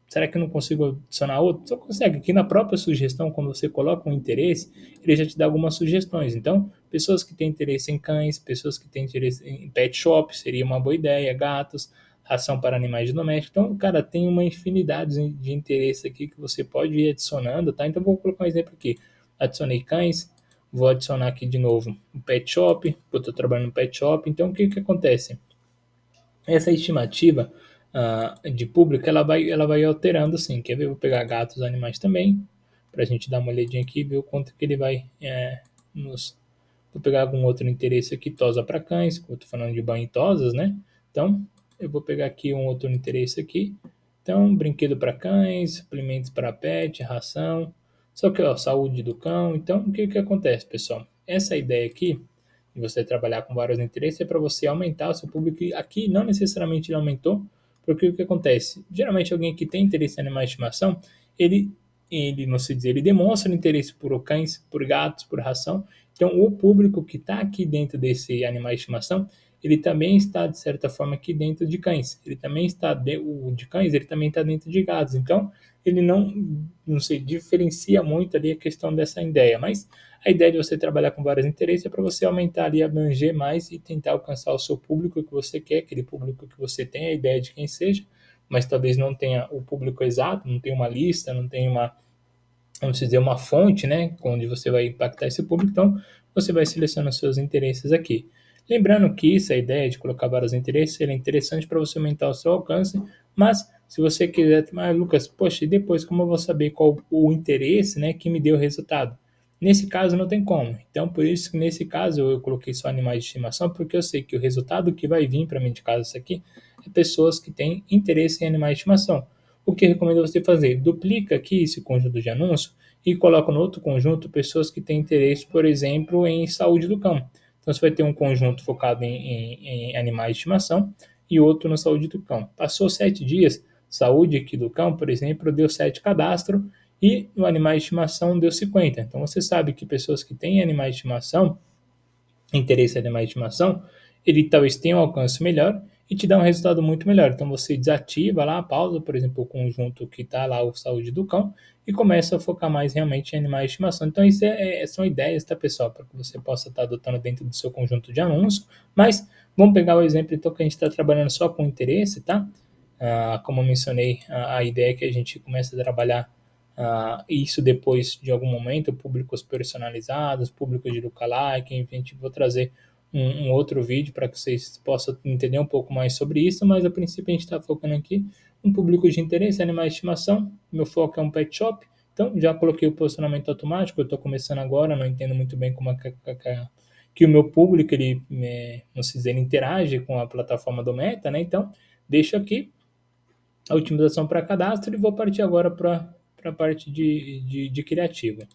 Será que eu não consigo adicionar outro? Só consegue. Aqui na própria sugestão, quando você coloca um interesse, ele já te dá algumas sugestões. Então, pessoas que têm interesse em cães, pessoas que têm interesse em pet shop, seria uma boa ideia, gatos, ração para animais domésticos. Então, cara, tem uma infinidade de interesse aqui que você pode ir adicionando, tá? Então, vou colocar um exemplo aqui. Adicionei cães, vou adicionar aqui de novo um pet shop, eu estou trabalhando no pet shop. Então, o que acontece? Essa estimativa de público, ela vai alterando assim. Quer ver? Eu vou pegar gatos animais também, para a gente dar uma olhadinha aqui e ver o quanto que ele vai nos... Vou pegar algum outro interesse aqui, tosa para cães, que eu estou falando de banho e tosas, né? Então, eu vou pegar aqui um outro interesse aqui. Então, brinquedo para cães, suplementos para pet, ração. Só que, ó, saúde do cão. Então, o que acontece, pessoal? Essa ideia aqui, de você trabalhar com vários interesses, é para você aumentar o seu público. E aqui, não necessariamente ele aumentou, porque o que acontece? Geralmente, alguém que tem interesse em animais de estimação, não se diz, ele demonstra interesse por cães, por gatos, por ração. Então, o público que está aqui dentro desse animal de estimação, ele também está, de certa forma, aqui dentro de cães. Ele também está, o de cães, ele também está dentro de gatos. Então, ele não se diferencia muito ali a questão dessa ideia. Mas a ideia de você trabalhar com vários interesses é para você aumentar ali, abranger mais e tentar alcançar o seu público que você quer, aquele público que você tem, a ideia de quem seja, mas talvez não tenha o público exato, não tenha uma lista, não tenha vamos dizer, uma fonte, né, onde você vai impactar esse público, então você vai selecionar os seus interesses aqui. Lembrando que essa ideia de colocar vários interesses é interessante para você aumentar o seu alcance, mas se você quiser, Lucas, poxa, e depois como eu vou saber qual o interesse, né, que me deu o resultado? Nesse caso não tem como. Então por isso que nesse caso eu coloquei só animais de estimação, porque eu sei que o resultado que vai vir para mim de casa isso aqui é pessoas que têm interesse em animais de estimação. O que eu recomendo você fazer? Duplica aqui esse conjunto de anúncios e coloca no outro conjunto pessoas que têm interesse, por exemplo, em saúde do cão. Então você vai ter um conjunto focado em animais de estimação e outro na saúde do cão. Passou 7 dias, saúde aqui do cão, por exemplo, deu 7 cadastros e no animais de estimação deu 50. Então você sabe que pessoas que têm animais de estimação, interesse em animais de estimação, ele talvez tenha um alcance melhor e te dá um resultado muito melhor. Então você desativa lá a pausa, por exemplo, o conjunto que está lá, o saúde do cão, e começa a focar mais realmente em animais de estimação. Então isso são ideias, tá, pessoal, para que você possa estar adotando dentro do seu conjunto de anúncios. Mas vamos pegar o exemplo então que a gente está trabalhando só com interesse, tá? Como eu mencionei, a ideia é que a gente comece a trabalhar isso depois de algum momento, públicos personalizados, públicos de lookalike, enfim, a gente vou trazer um outro vídeo para que vocês possam entender um pouco mais sobre isso, mas a princípio a gente está focando aqui um público de interesse, animais de estimação, meu foco é um pet shop, então já coloquei o posicionamento automático, eu estou começando agora, não entendo muito bem como que o meu público, não sei dizer, ele interage com a plataforma do Meta, né? Então, deixo aqui a otimização para cadastro e vou partir agora para a parte de criativo.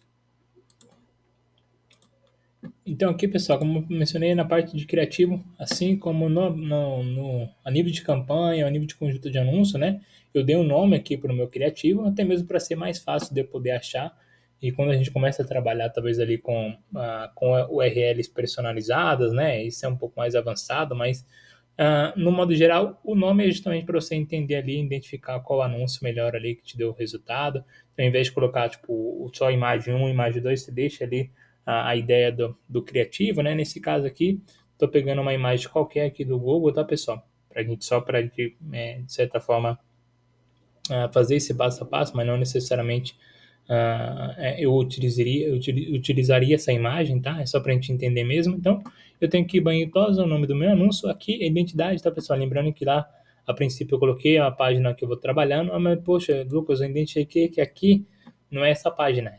Então aqui, pessoal, como eu mencionei na parte de criativo, assim como a nível de campanha, a nível de conjunto de anúncio, né? Eu dei um nome aqui para o meu criativo, até mesmo para ser mais fácil de eu poder achar. E quando a gente começa a trabalhar, talvez ali com URLs personalizadas, né? Isso é um pouco mais avançado, mas no modo geral, o nome é justamente para você entender ali, identificar qual anúncio melhor ali que te deu o resultado. Então, ao invés de colocar tipo só imagem 1, imagem 2, você deixa ali a ideia do criativo, né? Nesse caso aqui, estou pegando uma imagem qualquer aqui do Google, tá, pessoal? Para a gente só para de certa forma fazer esse passo a passo, mas não necessariamente eu utilizaria essa imagem, tá? É só para a gente entender mesmo. Então, eu tenho que ir banho e tosa, o nome do meu anúncio, aqui é identidade, tá, pessoal? Lembrando que lá, a princípio, eu coloquei a página que eu vou trabalhando, mas, poxa, Lucas, eu identifiquei que aqui não é essa página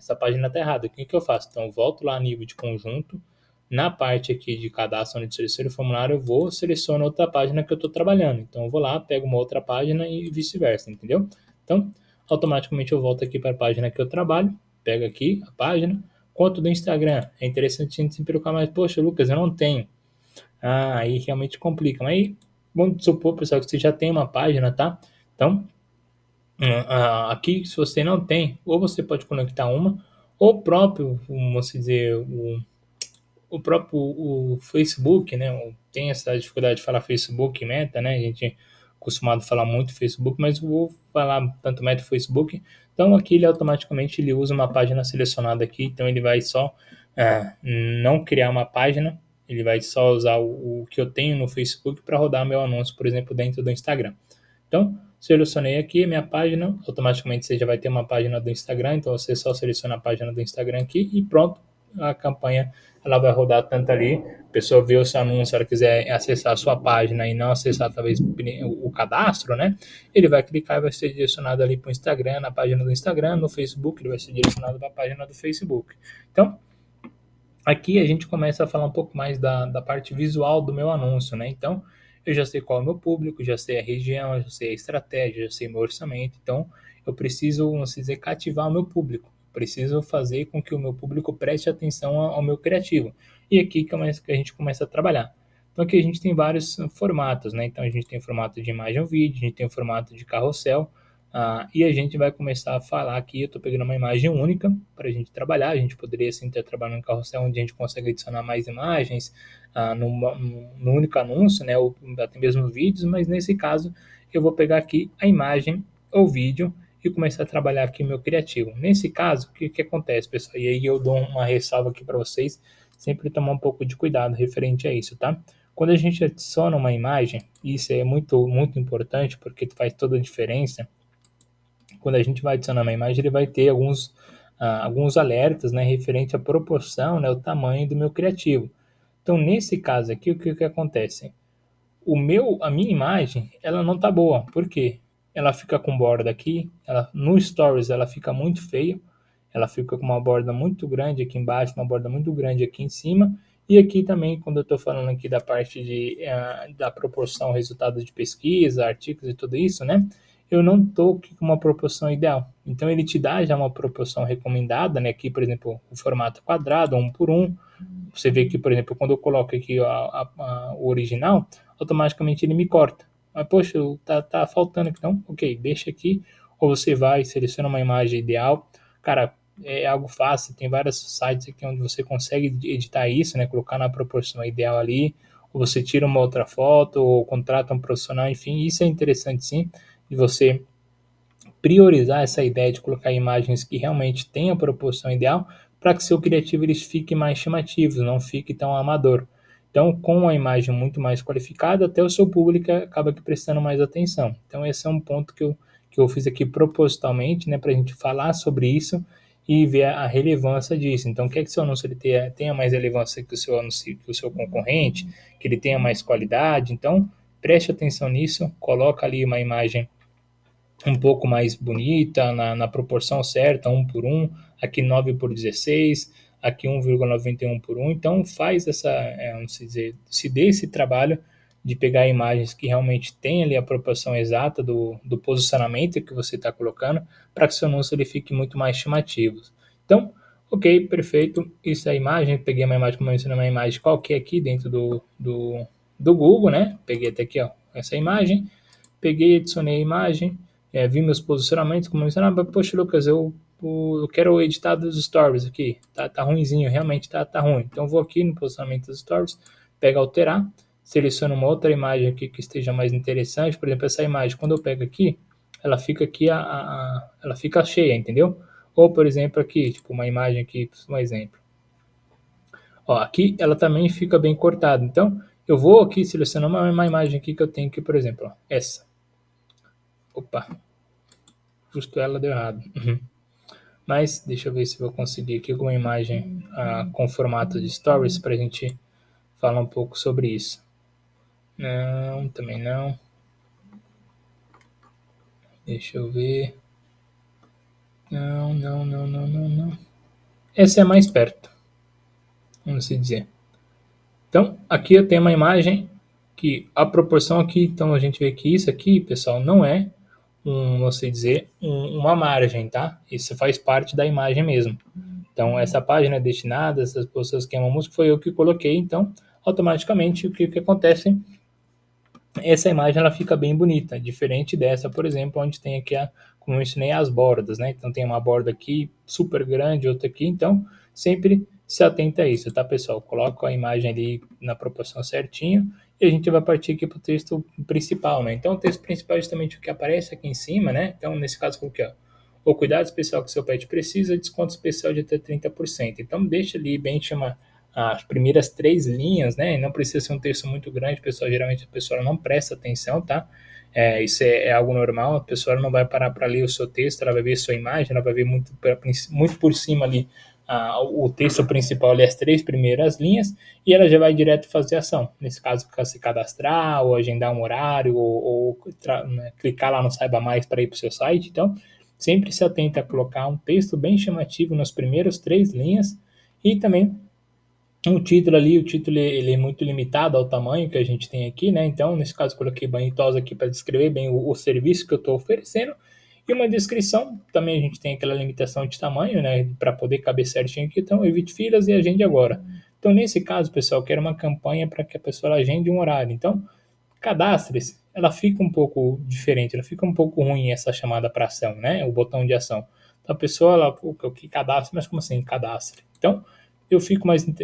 tá errada. O que eu faço? Então, eu volto lá a nível de conjunto, na parte aqui de cadastro, onde seleciono o formulário, eu vou seleciono outra página que eu estou trabalhando. Então, eu vou lá, pego uma outra página e vice-versa, entendeu? Então, automaticamente eu volto aqui para a página que eu trabalho, pego aqui a página. Quanto do Instagram? É interessante a gente sempre colocar mais, poxa, Lucas, eu não tenho. Aí realmente complica. Mas aí, vamos supor, pessoal, que você já tem uma página, tá? Então, aqui, se você não tem, ou você pode conectar uma, ou o próprio, vamos dizer, o próprio Facebook, né? Tem essa dificuldade de falar Facebook e Meta, né? A gente é acostumado a falar muito Facebook, mas eu vou falar tanto Meta e Facebook. Então aqui ele automaticamente ele usa uma página selecionada aqui, então ele vai só não criar uma página, ele vai só usar o que eu tenho no Facebook para rodar meu anúncio, por exemplo, dentro do Instagram. Então, selecionei aqui a minha página, automaticamente você já vai ter uma página do Instagram, então você só seleciona a página do Instagram aqui e pronto, a campanha ela vai rodar tanto ali, a pessoa vê o seu anúncio, se ela quiser acessar a sua página e não acessar talvez o cadastro, né? Ele vai clicar e vai ser direcionado ali para o Instagram, na página do Instagram, no Facebook, ele vai ser direcionado para a página do Facebook. Então, aqui a gente começa a falar um pouco mais da parte visual do meu anúncio, né? Então, eu já sei qual é o meu público, já sei a região, já sei a estratégia, já sei meu orçamento. Então, eu preciso, vamos dizer, cativar o meu público. Preciso fazer com que o meu público preste atenção ao meu criativo. E aqui que a gente começa a trabalhar. Então, aqui a gente tem vários formatos, né? Então, a gente tem o formato de imagem ou vídeo, a gente tem o formato de carrossel, e a gente vai começar a falar aqui, eu estou pegando uma imagem única para a gente trabalhar, a gente poderia sim estar trabalhando em carrossel onde a gente consegue adicionar mais imagens no único anúncio, né, ou até mesmo vídeos, mas nesse caso eu vou pegar aqui a imagem ou vídeo e começar a trabalhar aqui o meu criativo. Nesse caso, o que acontece, pessoal? E aí eu dou uma ressalva aqui para vocês, sempre tomar um pouco de cuidado referente a isso, tá? Quando a gente adiciona uma imagem, isso é muito, muito importante porque faz toda a diferença. Quando a gente vai adicionar uma imagem, ele vai ter alguns alertas, né, referente à proporção, né, o tamanho do meu criativo. Então, nesse caso aqui, o que acontece? A minha imagem, ela não tá boa. Por quê? Ela fica com borda aqui, no Stories ela fica muito feia, ela fica com uma borda muito grande aqui embaixo, uma borda muito grande aqui em cima, e aqui também, quando eu estou falando aqui da parte da proporção, resultado de pesquisa, artigos e tudo isso, né? Eu não estou com uma proporção ideal. Então, ele te dá já uma proporção recomendada, né? Aqui, por exemplo, o formato quadrado, 1 por 1. Você vê que, por exemplo, quando eu coloco aqui o original, automaticamente ele me corta. Mas, poxa, tá faltando aqui. Então, ok, deixa aqui. Ou você vai, seleciona uma imagem ideal. Cara, é algo fácil, tem vários sites aqui onde você consegue editar isso, né? Colocar na proporção ideal ali. Ou você tira uma outra foto, ou contrata um profissional, enfim, isso é interessante sim, de você priorizar essa ideia de colocar imagens que realmente tenham a proporção ideal para que seu criativo eles fique mais chamativos, não fique tão amador. Então, com a imagem muito mais qualificada, até o seu público acaba que prestando mais atenção. Então, esse é um ponto que eu fiz aqui propositalmente, né, para a gente falar sobre isso e ver a relevância disso. Então, quer que seu anúncio ele tenha mais relevância que o seu anúncio, que o seu concorrente, que ele tenha mais qualidade. Então, preste atenção nisso, coloca ali uma imagem um pouco mais bonita, na proporção certa, 1 por 1, aqui 9 por 16, aqui 1,91 por 1. Então faz vamos dizer, se dê esse trabalho de pegar imagens que realmente tem ali a proporção exata do posicionamento que você está colocando, para que seu anúncio ele fique muito mais chamativo. Então, Ok, perfeito. Isso é a imagem. Peguei uma imagem, como eu mencionei, uma imagem qualquer aqui dentro do Google, né? Peguei até aqui, ó, essa imagem. Peguei, adicionei a imagem, vi meus posicionamentos, como eu mencionava, poxa, Lucas, eu quero editar dos stories aqui. Tá ruinzinho, realmente tá ruim. Então vou aqui no posicionamento dos stories, pego alterar, seleciono uma outra imagem aqui que esteja mais interessante. Por exemplo, essa imagem, quando eu pego aqui, ela fica aqui, ela fica cheia, entendeu? Ou, por exemplo, aqui, tipo, uma imagem aqui, um exemplo. Ó, aqui ela também fica bem cortada. Então, eu vou aqui selecionar uma imagem aqui que eu tenho aqui, por exemplo, ó, essa. Opa, justo ela deu errado. Uhum. Mas deixa eu ver se eu vou conseguir aqui alguma imagem com formato de stories para a gente falar um pouco sobre isso. Não, também não. Deixa eu ver. Não, não, não, não, não, não. Essa é mais perto, vamos assim dizer. Então, aqui eu tenho uma imagem que a proporção aqui, então a gente vê que isso aqui, pessoal, não é vamos dizer, uma margem, tá? Isso faz parte da imagem mesmo. Então, essa página é destinada, essas pessoas que amam música, foi eu que coloquei, então, automaticamente, o que acontece? Essa imagem ela fica bem bonita, diferente dessa, por exemplo, onde tem aqui, como eu ensinei, as bordas, né? Então, tem uma borda aqui super grande, outra aqui, então, sempre se atenta a isso, tá, pessoal? Coloca a imagem ali na proporção certinho e a gente vai partir aqui para o texto principal, né? Então, o texto principal é justamente o que aparece aqui em cima, né? Então, nesse caso, coloquei, ó, o cuidado especial que seu pet precisa, desconto especial de até 30%. Então, deixa ali bem chamar as primeiras três linhas, né? Não precisa ser um texto muito grande, pessoal. Geralmente a pessoa não presta atenção, tá? Isso é algo normal, a pessoa não vai parar para ler o seu texto, ela vai ver sua imagem, ela vai ver muito por cima ali o texto principal, ali, as três primeiras linhas, e ela já vai direto fazer ação. Nesse caso, se cadastrar, ou agendar um horário, ou clicar lá no Saiba Mais para ir para o seu site. Então, sempre se atenta a colocar um texto bem chamativo nas primeiras três linhas e também o título ali, o título ele é muito limitado ao tamanho que a gente tem aqui, né? Então, nesse caso, coloquei Banitosa aqui para descrever bem o serviço que eu estou oferecendo. E uma descrição, também a gente tem aquela limitação de tamanho, né? Para poder caber certinho aqui. Então, evite filas e agende agora. Então, nesse caso, pessoal, eu quero uma campanha para que a pessoa agende um horário. Então, cadastre-se. Ela fica um pouco diferente, ela fica um pouco ruim essa chamada para ação, né? O botão de ação. Então, a pessoa, ela, o que cadastre, mas como assim cadastre? Então,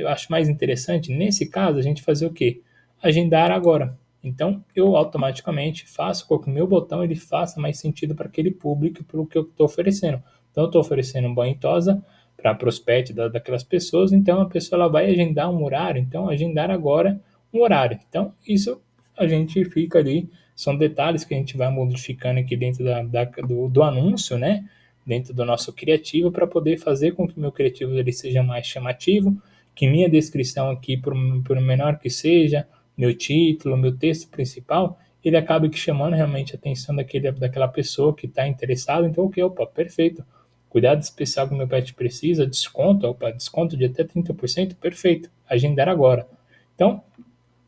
acho mais interessante, nesse caso, a gente fazer o quê? Agendar agora. Então, eu automaticamente faço com que o meu botão ele faça mais sentido para aquele público, pelo que eu estou oferecendo. Então, eu estou oferecendo um banho e tosa para prospect daquelas pessoas, então a pessoa ela vai agendar um horário, então agendar agora um horário. Então, isso a gente fica ali, são detalhes que a gente vai modificando aqui dentro do anúncio, né? Dentro do nosso criativo para poder fazer com que o meu criativo ele seja mais chamativo, que minha descrição aqui, por menor que seja, meu título, meu texto principal, ele acabe que chamando realmente a atenção daquela pessoa que está interessada. Então, ok, opa, perfeito. Cuidado especial que o meu pet precisa, desconto, opa, desconto de até 30%, perfeito. Agendar agora. Então,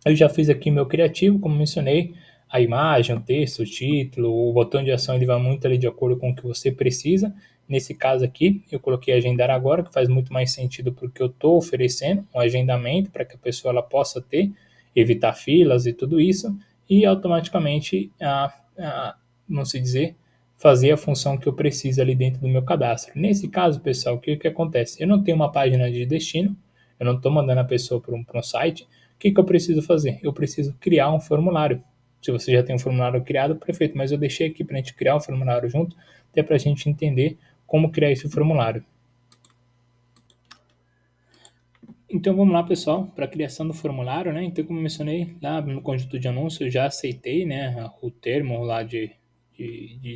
eu já fiz aqui meu criativo, como mencionei, a imagem, o texto, o título, o botão de ação ele vai muito ali de acordo com o que você precisa. Nesse caso aqui, eu coloquei agendar agora, que faz muito mais sentido porque eu estou oferecendo um agendamento para que a pessoa ela possa ter, evitar filas e tudo isso, e automaticamente, não se dizer, fazer a função que eu preciso ali dentro do meu cadastro. Nesse caso, pessoal, o que acontece? Eu não tenho uma página de destino, eu não estou mandando a pessoa para um site, o que eu preciso fazer? Eu preciso criar um formulário. Se você já tem um formulário criado, perfeito, mas eu deixei aqui para a gente criar um formulário junto, até para a gente entender como criar esse formulário. Então vamos lá, pessoal, para a criação do formulário, né? Então, como eu mencionei lá no conjunto de anúncios, eu já aceitei, né, o termo lá de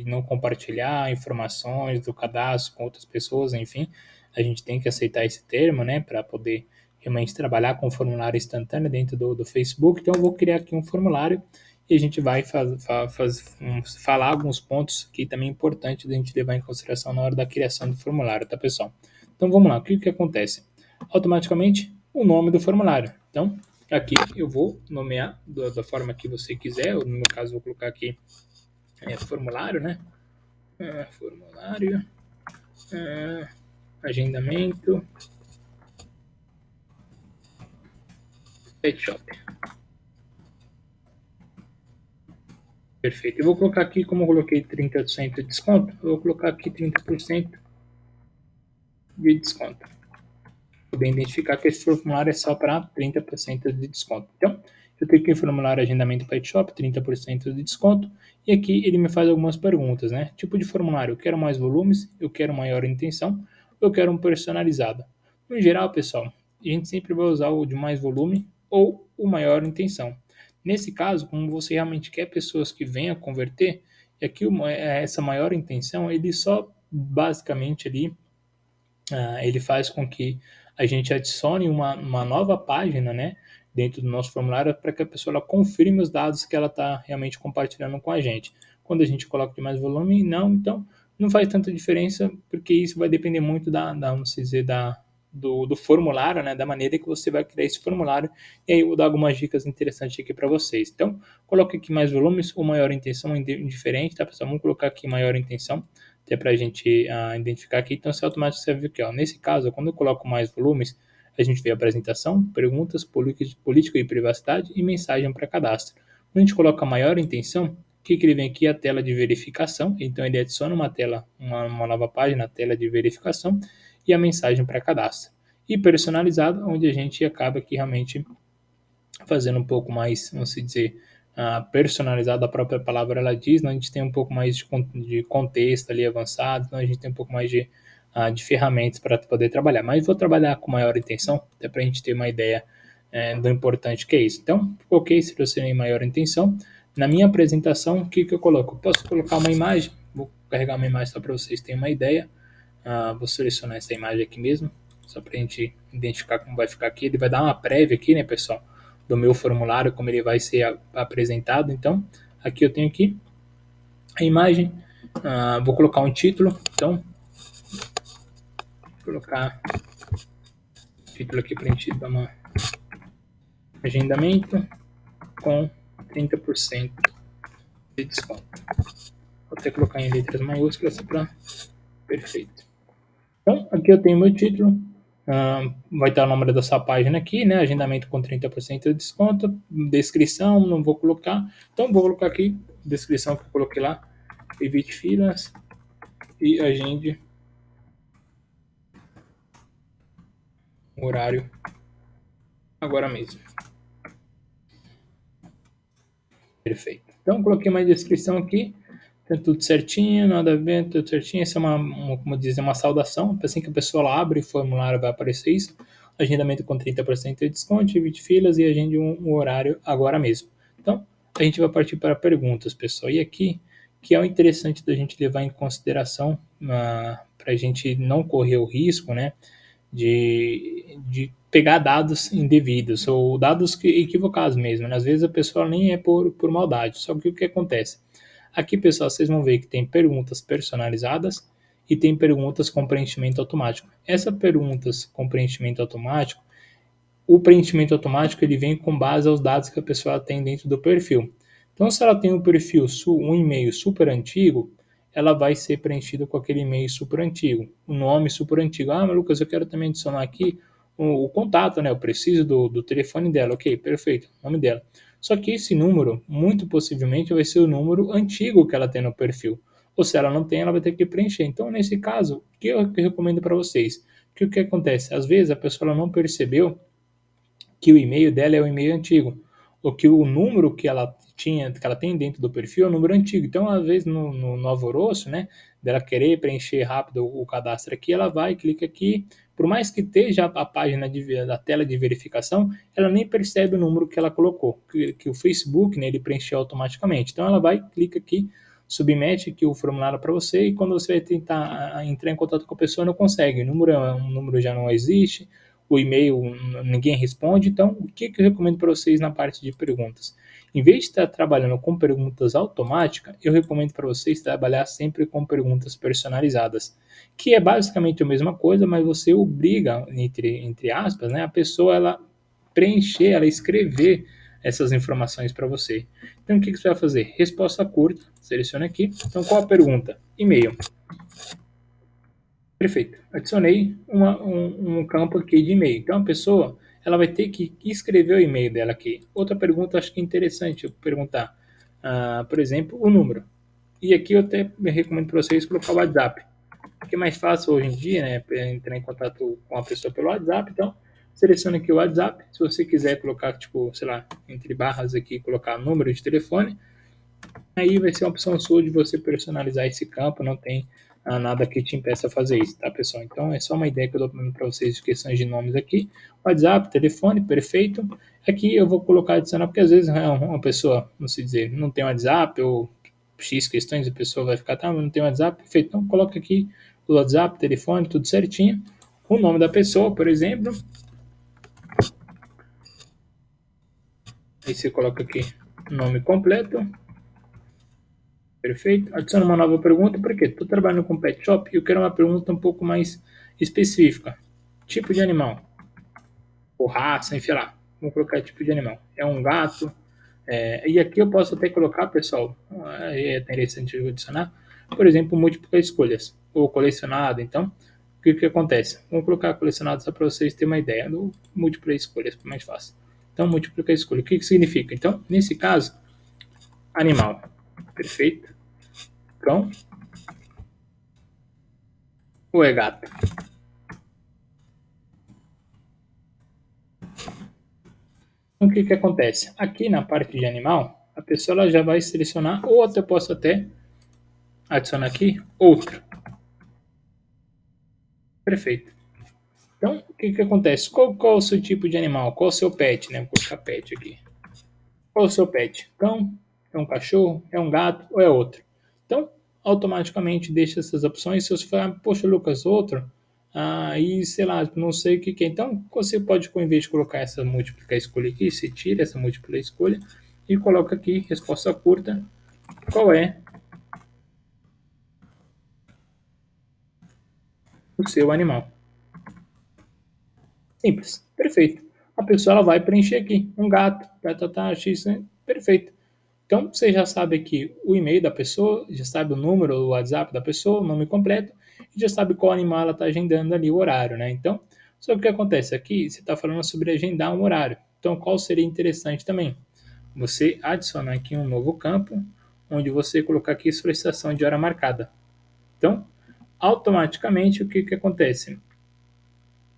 não compartilhar informações do cadastro com outras pessoas, enfim, a gente tem que aceitar esse termo, né, para poder realmente trabalhar com formulário instantâneo dentro do Facebook. Então, eu vou criar aqui um formulário e a gente vai falar alguns pontos que também é importante a gente levar em consideração na hora da criação do formulário, tá, pessoal? Então, vamos lá, o que acontece? Automaticamente o nome do formulário. Então, aqui eu vou nomear da forma que você quiser. No meu caso, vou colocar aqui formulário, né? Formulário. agendamento, pet shop. Perfeito. Eu vou colocar aqui, como eu coloquei 30% de desconto, eu vou colocar aqui 30% de desconto. Poder identificar que esse formulário é só para 30% de desconto. Então, eu tenho aqui o formulário agendamento pet shop, 30% de desconto, e aqui ele me faz algumas perguntas, né? Tipo de formulário, eu quero mais volumes, eu quero maior intenção, eu quero um personalizado. No geral, pessoal, a gente sempre vai usar o de mais volume ou o maior intenção. Nesse caso, como você realmente quer pessoas que venham converter, e aqui essa maior intenção, ele só basicamente ali ele faz com que a gente adicione uma nova página, né, dentro do nosso formulário para que a pessoa ela confirme os dados que ela está realmente compartilhando com a gente. Quando a gente coloca de mais volume, não, então não faz tanta diferença, porque isso vai depender muito vamos dizer, do formulário, né, da maneira que você vai criar esse formulário, e aí eu vou dar algumas dicas interessantes aqui para vocês. Então, coloque aqui mais volumes ou maior intenção, indiferente, tá, pessoal? Vamos colocar aqui maior intenção, até para a gente identificar aqui. Então, se automático você viu aqui, ó, nesse caso, quando eu coloco mais volumes, a gente vê apresentação, perguntas, política e privacidade e mensagem para cadastro. Quando a gente coloca maior intenção, o que ele vem aqui? A tela de verificação. Então, ele adiciona uma nova página, a tela de verificação e a mensagem para cadastro. E personalizado, onde a gente acaba aqui realmente fazendo um pouco mais, vamos dizer, personalizado, a própria palavra ela diz, né? A gente tem um pouco mais de contexto ali avançado, então a gente tem um pouco mais de ferramentas para poder trabalhar. Mas vou trabalhar com maior intenção, até para a gente ter uma ideia do importante que é isso. Então, coloquei se você tem maior intenção. Na minha apresentação, o que eu coloco? Posso colocar uma imagem, vou carregar uma imagem só para vocês terem uma ideia. Vou selecionar essa imagem aqui mesmo, só para a gente identificar como vai ficar aqui. Ele vai dar uma prévia aqui, né, pessoal, do meu formulário, como ele vai ser apresentado. Então, aqui eu tenho aqui a imagem, vou colocar um título, então, vou colocar o título aqui para a gente dar um agendamento com 30% de desconto. Vou até colocar em letras maiúsculas para perfeito. Então, aqui eu tenho meu título, vai estar o nome da sua página aqui, né? Agendamento com 30% de desconto, descrição, não vou colocar. Então, vou colocar aqui, descrição que eu coloquei lá, evite filas e agende o horário agora mesmo. Perfeito. Então, coloquei uma descrição aqui, tá tudo certinho, nada a ver, tudo certinho. Essa é como dizer, uma saudação. Assim que a pessoa abre o formulário, vai aparecer isso. Agendamento com 30% de desconto, evite filas e agende um horário agora mesmo. Então, a gente vai partir para perguntas, pessoal. E aqui, que é o interessante da gente levar em consideração, para a gente não correr o risco, né, de pegar dados indevidos ou dados equivocados mesmo, né? Às vezes a pessoa nem é por maldade, só que o que acontece? Aqui, pessoal, vocês vão ver que tem perguntas personalizadas e tem perguntas com preenchimento automático. Essas perguntas com preenchimento automático, o preenchimento automático ele vem com base aos dados que a pessoa tem dentro do perfil. Então, se ela tem um perfil, um e-mail super antigo, ela vai ser preenchida com aquele e-mail super antigo, o nome super antigo. Ah, mas Lucas, eu quero também adicionar aqui o contato, né? Eu preciso do telefone dela. Ok, perfeito, nome dela. Só que esse número, muito possivelmente, vai ser o número antigo que ela tem no perfil. Ou se ela não tem, ela vai ter que preencher. Então, nesse caso, o que eu recomendo para vocês? Que o que acontece? Às vezes a pessoa não percebeu que o e-mail dela é o e-mail antigo, ou que o número que ela tem dentro do perfil é o número antigo. Então, às vezes, no alvoroço, né, dela querer preencher rápido o cadastro aqui, ela vai, clica aqui, por mais que esteja a página da tela de verificação, ela nem percebe o número que ela colocou, que o Facebook, né, ele preencheu automaticamente. Então, ela vai, clica aqui, submete aqui o formulário para você e quando você vai tentar entrar em contato com a pessoa, não consegue. Um número já não existe, o e-mail ninguém responde. Então, o que eu recomendo para vocês na parte de perguntas? Em vez de estar trabalhando com perguntas automáticas, eu recomendo para vocês trabalhar sempre com perguntas personalizadas, que é basicamente a mesma coisa, mas você obriga, entre aspas, né, a pessoa ela preencher, ela escrever essas informações para você. Então, o que você vai fazer? Resposta curta, seleciona aqui. Então, qual a pergunta? E-mail. Perfeito. Adicionei um campo aqui de e-mail. Então a pessoa ela vai ter que escrever o e-mail dela aqui. Outra pergunta, acho que é interessante eu perguntar, por exemplo, o número. E aqui eu até me recomendo para vocês colocar o WhatsApp, porque é mais fácil hoje em dia, né, entrar em contato com a pessoa pelo WhatsApp. Então selecione aqui o WhatsApp. Se você quiser colocar, tipo, sei lá, entre barras aqui, colocar número de telefone, aí vai ser uma opção sua de você personalizar esse campo, não tem nada que te impeça a fazer isso, tá, pessoal? Então é só uma ideia que eu dou para vocês de questões de nomes aqui. WhatsApp, telefone, perfeito. Aqui eu vou colocar adicionar, porque às vezes uma pessoa, não sei dizer, não tem WhatsApp ou X questões, a pessoa vai ficar, tá, mas não tem WhatsApp, perfeito. Então coloca aqui o WhatsApp, telefone, tudo certinho. O nome da pessoa, por exemplo. Aí você coloca aqui o nome completo. Perfeito. Adiciona uma nova pergunta, porque estou trabalhando com pet shop e eu quero uma pergunta um pouco mais específica. Tipo de animal, ou raça, enfim lá. Vamos colocar tipo de animal. É um gato. E aqui eu posso até colocar, pessoal, é interessante eu adicionar, por exemplo, múltiplas escolhas, ou colecionado. Então, o que acontece? Vamos colocar colecionado só para vocês terem uma ideia do múltiplas escolhas, para mais fácil. Então, múltipla escolha. O que significa? Então, nesse caso, animal. Perfeito. Cão ou é gato? Então, o que acontece? Aqui na parte de animal, a pessoa ela já vai selecionar, ou até posso até adicionar aqui outro. Perfeito. Então, o que acontece? Qual é o seu tipo de animal? Qual é o seu pet? Né? Vou colocar pet aqui. Qual é o seu pet? Cão? É um cachorro? É um gato? Ou é outro? Então, automaticamente deixa essas opções. Se você falar, poxa, Lucas, outro, aí, sei lá, não sei o que é. Então, você pode, ao invés de colocar essa múltipla escolha aqui, você tira essa múltipla escolha e coloca aqui, resposta curta, qual é o seu animal. Simples, perfeito. A pessoa ela vai preencher aqui, um gato, x, né? Perfeito. Então você já sabe aqui o e-mail da pessoa, já sabe o número, o WhatsApp da pessoa, o nome completo, e já sabe qual animal ela está agendando ali o horário, né? Então, só que o que acontece aqui, você está falando sobre agendar um horário. Então, qual seria interessante também? Você adicionar aqui um novo campo, onde você colocar aqui solicitação de hora marcada. Então, automaticamente, o que acontece?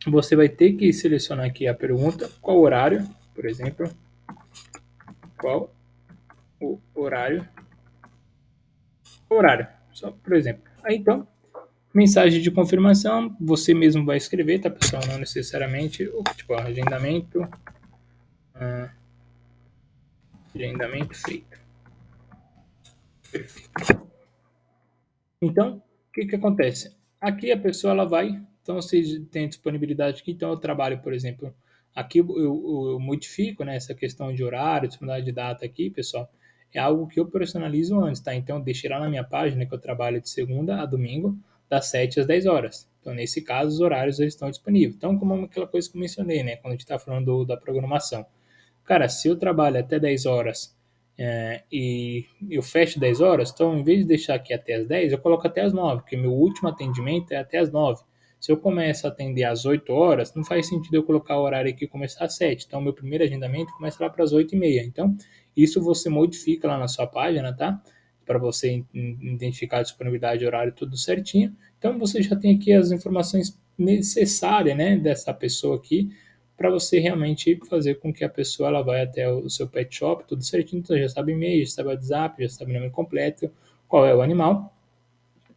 Você vai ter que selecionar aqui a pergunta, qual horário, por exemplo, qual o horário, só por exemplo. Aí então, mensagem de confirmação, você mesmo vai escrever, tá pessoal? Não necessariamente, tipo, agendamento feito. Perfeito. Então, o que acontece? Aqui a pessoa ela vai, então vocês têm disponibilidade aqui, então eu trabalho, por exemplo, aqui eu modifico, né, essa questão de horário, disponibilidade de data aqui, pessoal, é algo que eu personalizo antes, tá? Então eu deixei lá na minha página que eu trabalho de segunda a domingo, das 7 às 10 horas. Então, nesse caso, os horários já estão disponíveis. Então, como aquela coisa que eu mencionei, né, quando a gente está falando da programação. Cara, se eu trabalho até 10 horas e eu fecho 10 horas, então em vez de deixar aqui até as 10, eu coloco até as 9, porque meu último atendimento é até as 9. Se eu começo a atender às 8 horas, não faz sentido eu colocar o horário aqui e começar às 7. Então, meu primeiro agendamento começa lá para as 8h30. Então, isso você modifica lá na sua página, tá? Para você identificar a disponibilidade, horário, tudo certinho. Então, você já tem aqui as informações necessárias, né, dessa pessoa aqui, para você realmente fazer com que a pessoa ela vai até o seu pet shop, tudo certinho, então já sabe e-mail, já sabe o WhatsApp, já sabe o nome completo, qual é o animal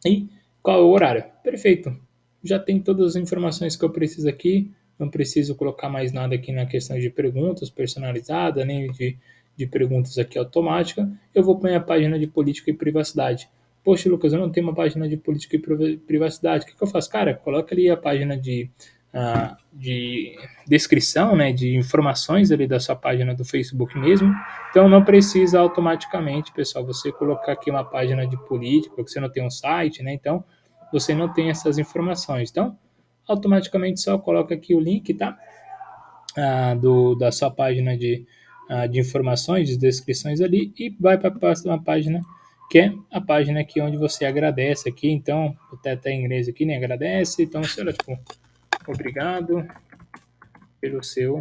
e qual é o horário. Perfeito. Já tem todas as informações que eu preciso aqui, não preciso colocar mais nada aqui na questão de perguntas personalizadas, nem de perguntas aqui automática. Eu vou para a página de política e privacidade. Poxa, Lucas, eu não tenho uma página de política e privacidade. O que eu faço? Cara, coloca ali a página de descrição, né, de informações ali da sua página do Facebook mesmo. Então não precisa automaticamente, pessoal, você colocar aqui uma página de política, porque você não tem um site, né? Então você não tem essas informações. Então automaticamente só coloca aqui o link, tá? Da sua página de informações, de descrições ali e vai para a próxima página que é a página aqui onde você agradece aqui. Então, vou até em inglês aqui, né? Agradece. Então, sei lá, tipo, obrigado pelo seu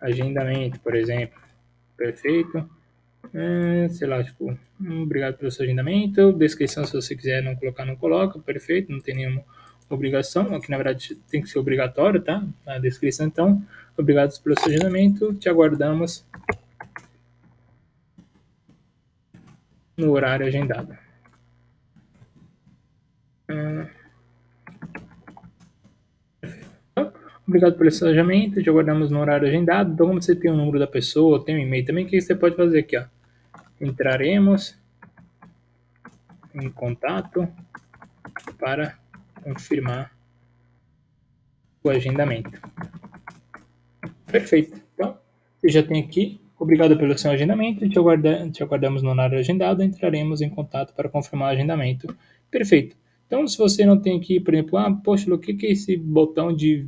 agendamento, por exemplo. Perfeito. Sei lá, tipo, obrigado pelo seu agendamento. Descrição, se você quiser não colocar, não coloca. Perfeito, não tem nenhuma obrigação. Aqui, na verdade, tem que ser obrigatório, tá? A descrição, então, obrigado pelo seu agendamento. Te aguardamos no horário agendado. Então, obrigado pelo seu agendamento. Te aguardamos no horário agendado. Então, como você tem o número da pessoa, tem o e-mail também, o que você pode fazer aqui, ó? Entraremos em contato para confirmar o agendamento. Perfeito. Então, você já tem aqui. Obrigado pelo seu agendamento. Te aguardamos no horário agendado. Entraremos em contato para confirmar o agendamento. Perfeito. Então, se você não tem aqui, por exemplo, poxa, o que é esse botão de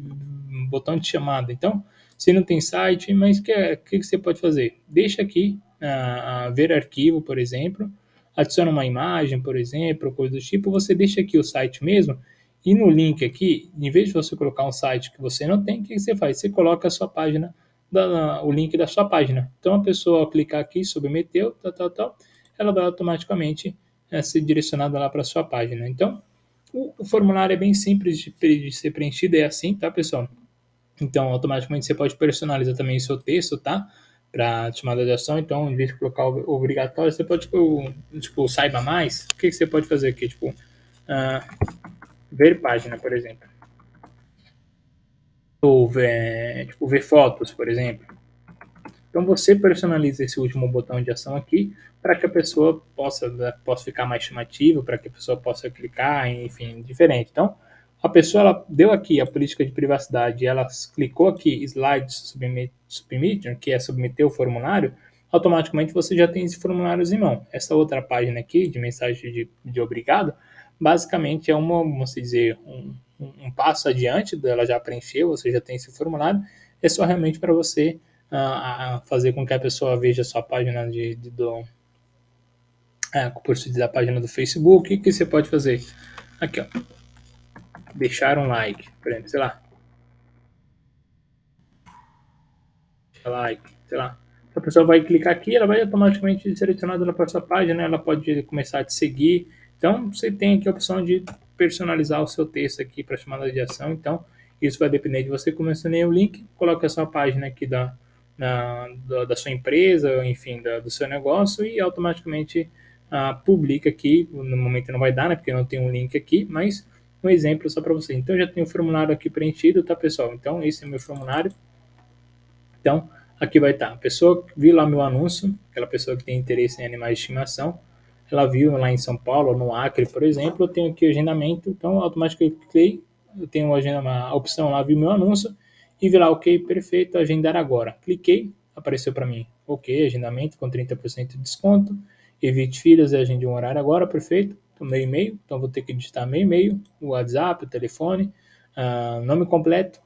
chamada? Então, se não tem site, mas o que você pode fazer? Deixa aqui ver arquivo, por exemplo. Adiciona uma imagem, por exemplo, coisa do tipo. Você deixa aqui o site mesmo. E no link aqui, em vez de você colocar um site que você não tem, o que você faz? Você coloca a sua página, o link da sua página. Então a pessoa ao clicar aqui, submeteu, tal, ela vai automaticamente ser direcionada lá para a sua página. Então o formulário é bem simples de ser preenchido, é assim, tá, pessoal? Então automaticamente você pode personalizar também o seu texto, tá? Para chamada de ação. Então, em vez de colocar o obrigatório, você pode, tipo, saiba mais. O que você pode fazer aqui? Tipo, ver página, por exemplo. Ou ver fotos, por exemplo. Então você personaliza esse último botão de ação aqui para que a pessoa possa ficar mais chamativa, para que a pessoa possa clicar, enfim, diferente. Então, a pessoa ela deu aqui a política de privacidade, ela clicou aqui slide submit, que é submeter o formulário, automaticamente você já tem esse formulário em mão. Essa outra página aqui de mensagem de obrigado, basicamente é vamos dizer, um passo adiante dela já preencheu, você já tem esse formulário, é só realmente para você a fazer com que a pessoa veja a sua página por se dizer, a página do Facebook. O que você pode fazer? Aqui, ó, deixar um like, por exemplo, sei lá, like, sei lá. A pessoa vai clicar aqui, ela vai automaticamente ser selecionada para a sua página, ela pode começar a te seguir. Então, você tem aqui a opção de personalizar o seu texto aqui para chamada de ação. Então, isso vai depender de você. Como eu mencionei o link, coloque a sua página aqui da sua empresa, enfim, do seu negócio e automaticamente publica aqui. No momento não vai dar, né, porque não tem um link aqui, mas um exemplo só para você. Então, já tem o formulário aqui preenchido, tá, pessoal? Então, esse é o meu formulário. Então, aqui vai estar. A pessoa viu lá meu anúncio, aquela pessoa que tem interesse em animais de estimação, ela viu lá em São Paulo, no Acre, por exemplo, eu tenho aqui o agendamento, então automaticamente eu cliquei, eu tenho a opção lá, vi meu anúncio, e vi lá, ok, perfeito, agendar agora. Cliquei, apareceu para mim, ok, agendamento com 30% de desconto, evite filas e agende um horário agora, perfeito, meu e-mail, então vou ter que digitar meu e-mail, o WhatsApp, o telefone, nome completo,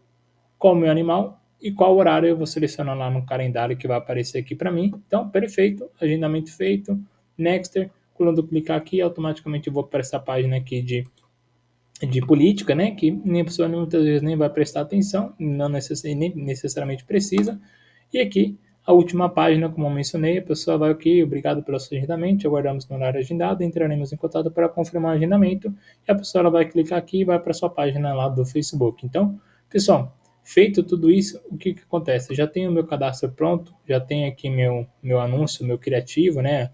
qual o meu animal e qual horário eu vou selecionar lá no calendário que vai aparecer aqui para mim. Então, perfeito, agendamento feito, Nexter, quando eu clicar aqui, automaticamente eu vou para essa página aqui de política, né, que nem a pessoa muitas vezes nem vai prestar atenção, não nem necessariamente precisa, e aqui a última página, como eu mencionei, a pessoa vai aqui, obrigado pelo seu agendamento, aguardamos no horário agendado, entraremos em contato para confirmar o agendamento, e a pessoa ela vai clicar aqui e vai para a sua página lá do Facebook. Então, pessoal, feito tudo isso, o que acontece? Eu já tenho o meu cadastro pronto, já tenho aqui meu anúncio, meu criativo, né,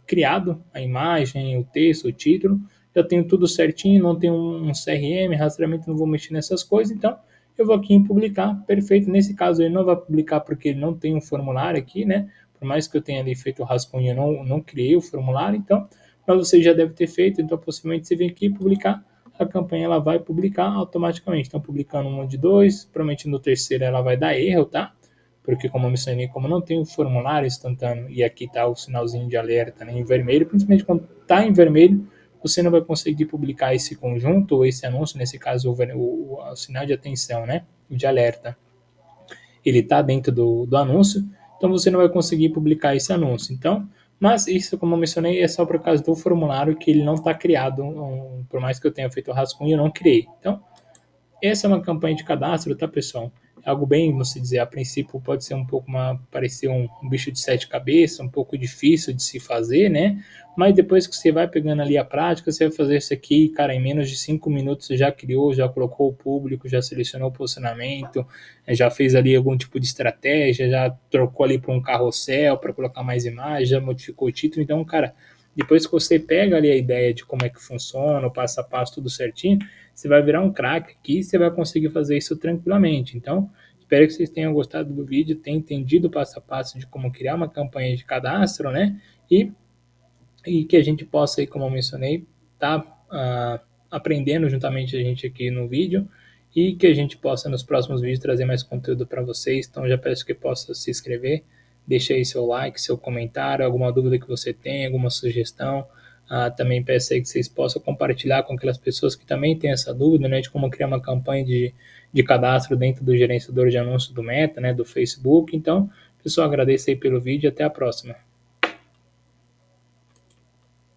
criado, a imagem, o texto, o título, já tenho tudo certinho, não tenho um CRM, rastreamento, não vou mexer nessas coisas, então eu vou aqui em publicar, perfeito. Nesse caso ele não vai publicar porque ele não tem um formulário aqui, né? Por mais que eu tenha ali feito o rascunho, eu não criei o formulário, então, mas você já deve ter feito, então possivelmente você vem aqui e publicar, a campanha ela vai publicar automaticamente. Então, publicando um de dois, provavelmente no terceiro ela vai dar erro, tá? Porque como eu mencionei, como não tem um formulário instantâneo e aqui está o sinalzinho de alerta, né, em vermelho, principalmente quando está em vermelho, você não vai conseguir publicar esse conjunto ou esse anúncio, nesse caso o sinal de atenção, né, de alerta, ele está dentro do anúncio, então você não vai conseguir publicar esse anúncio. Então, Mas isso, como eu mencionei, é só por causa do formulário que ele não está criado, por mais que eu tenha feito o rascunho, eu não criei. Então, essa é uma campanha de cadastro, tá, pessoal? É algo bem, você dizer, a princípio pode ser um pouco parecer um bicho de sete cabeças, um pouco difícil de se fazer, né? Mas depois que você vai pegando ali a prática, você vai fazer isso aqui, cara, em menos de 5 minutos você já criou, já colocou o público, já selecionou o posicionamento, já fez ali algum tipo de estratégia, já trocou ali para um carrossel para colocar mais imagens, já modificou o título. Então, cara, depois que você pega ali a ideia de como é que funciona, o passo a passo, tudo certinho, você vai virar um craque aqui e você vai conseguir fazer isso tranquilamente. Então, espero que vocês tenham gostado do vídeo, tenham entendido o passo a passo de como criar uma campanha de cadastro, né? E que a gente possa, aí, como eu mencionei, tá aprendendo juntamente a gente aqui no vídeo e que a gente possa nos próximos vídeos trazer mais conteúdo para vocês. Então já peço que possa se inscrever, deixe aí seu like, seu comentário, alguma dúvida que você tem, alguma sugestão. Também peço aí que vocês possam compartilhar com aquelas pessoas que também têm essa dúvida, né, de como criar uma campanha de cadastro dentro do gerenciador de anúncios do Meta, né, do Facebook. Então, pessoal, agradeço aí pelo vídeo e até a próxima.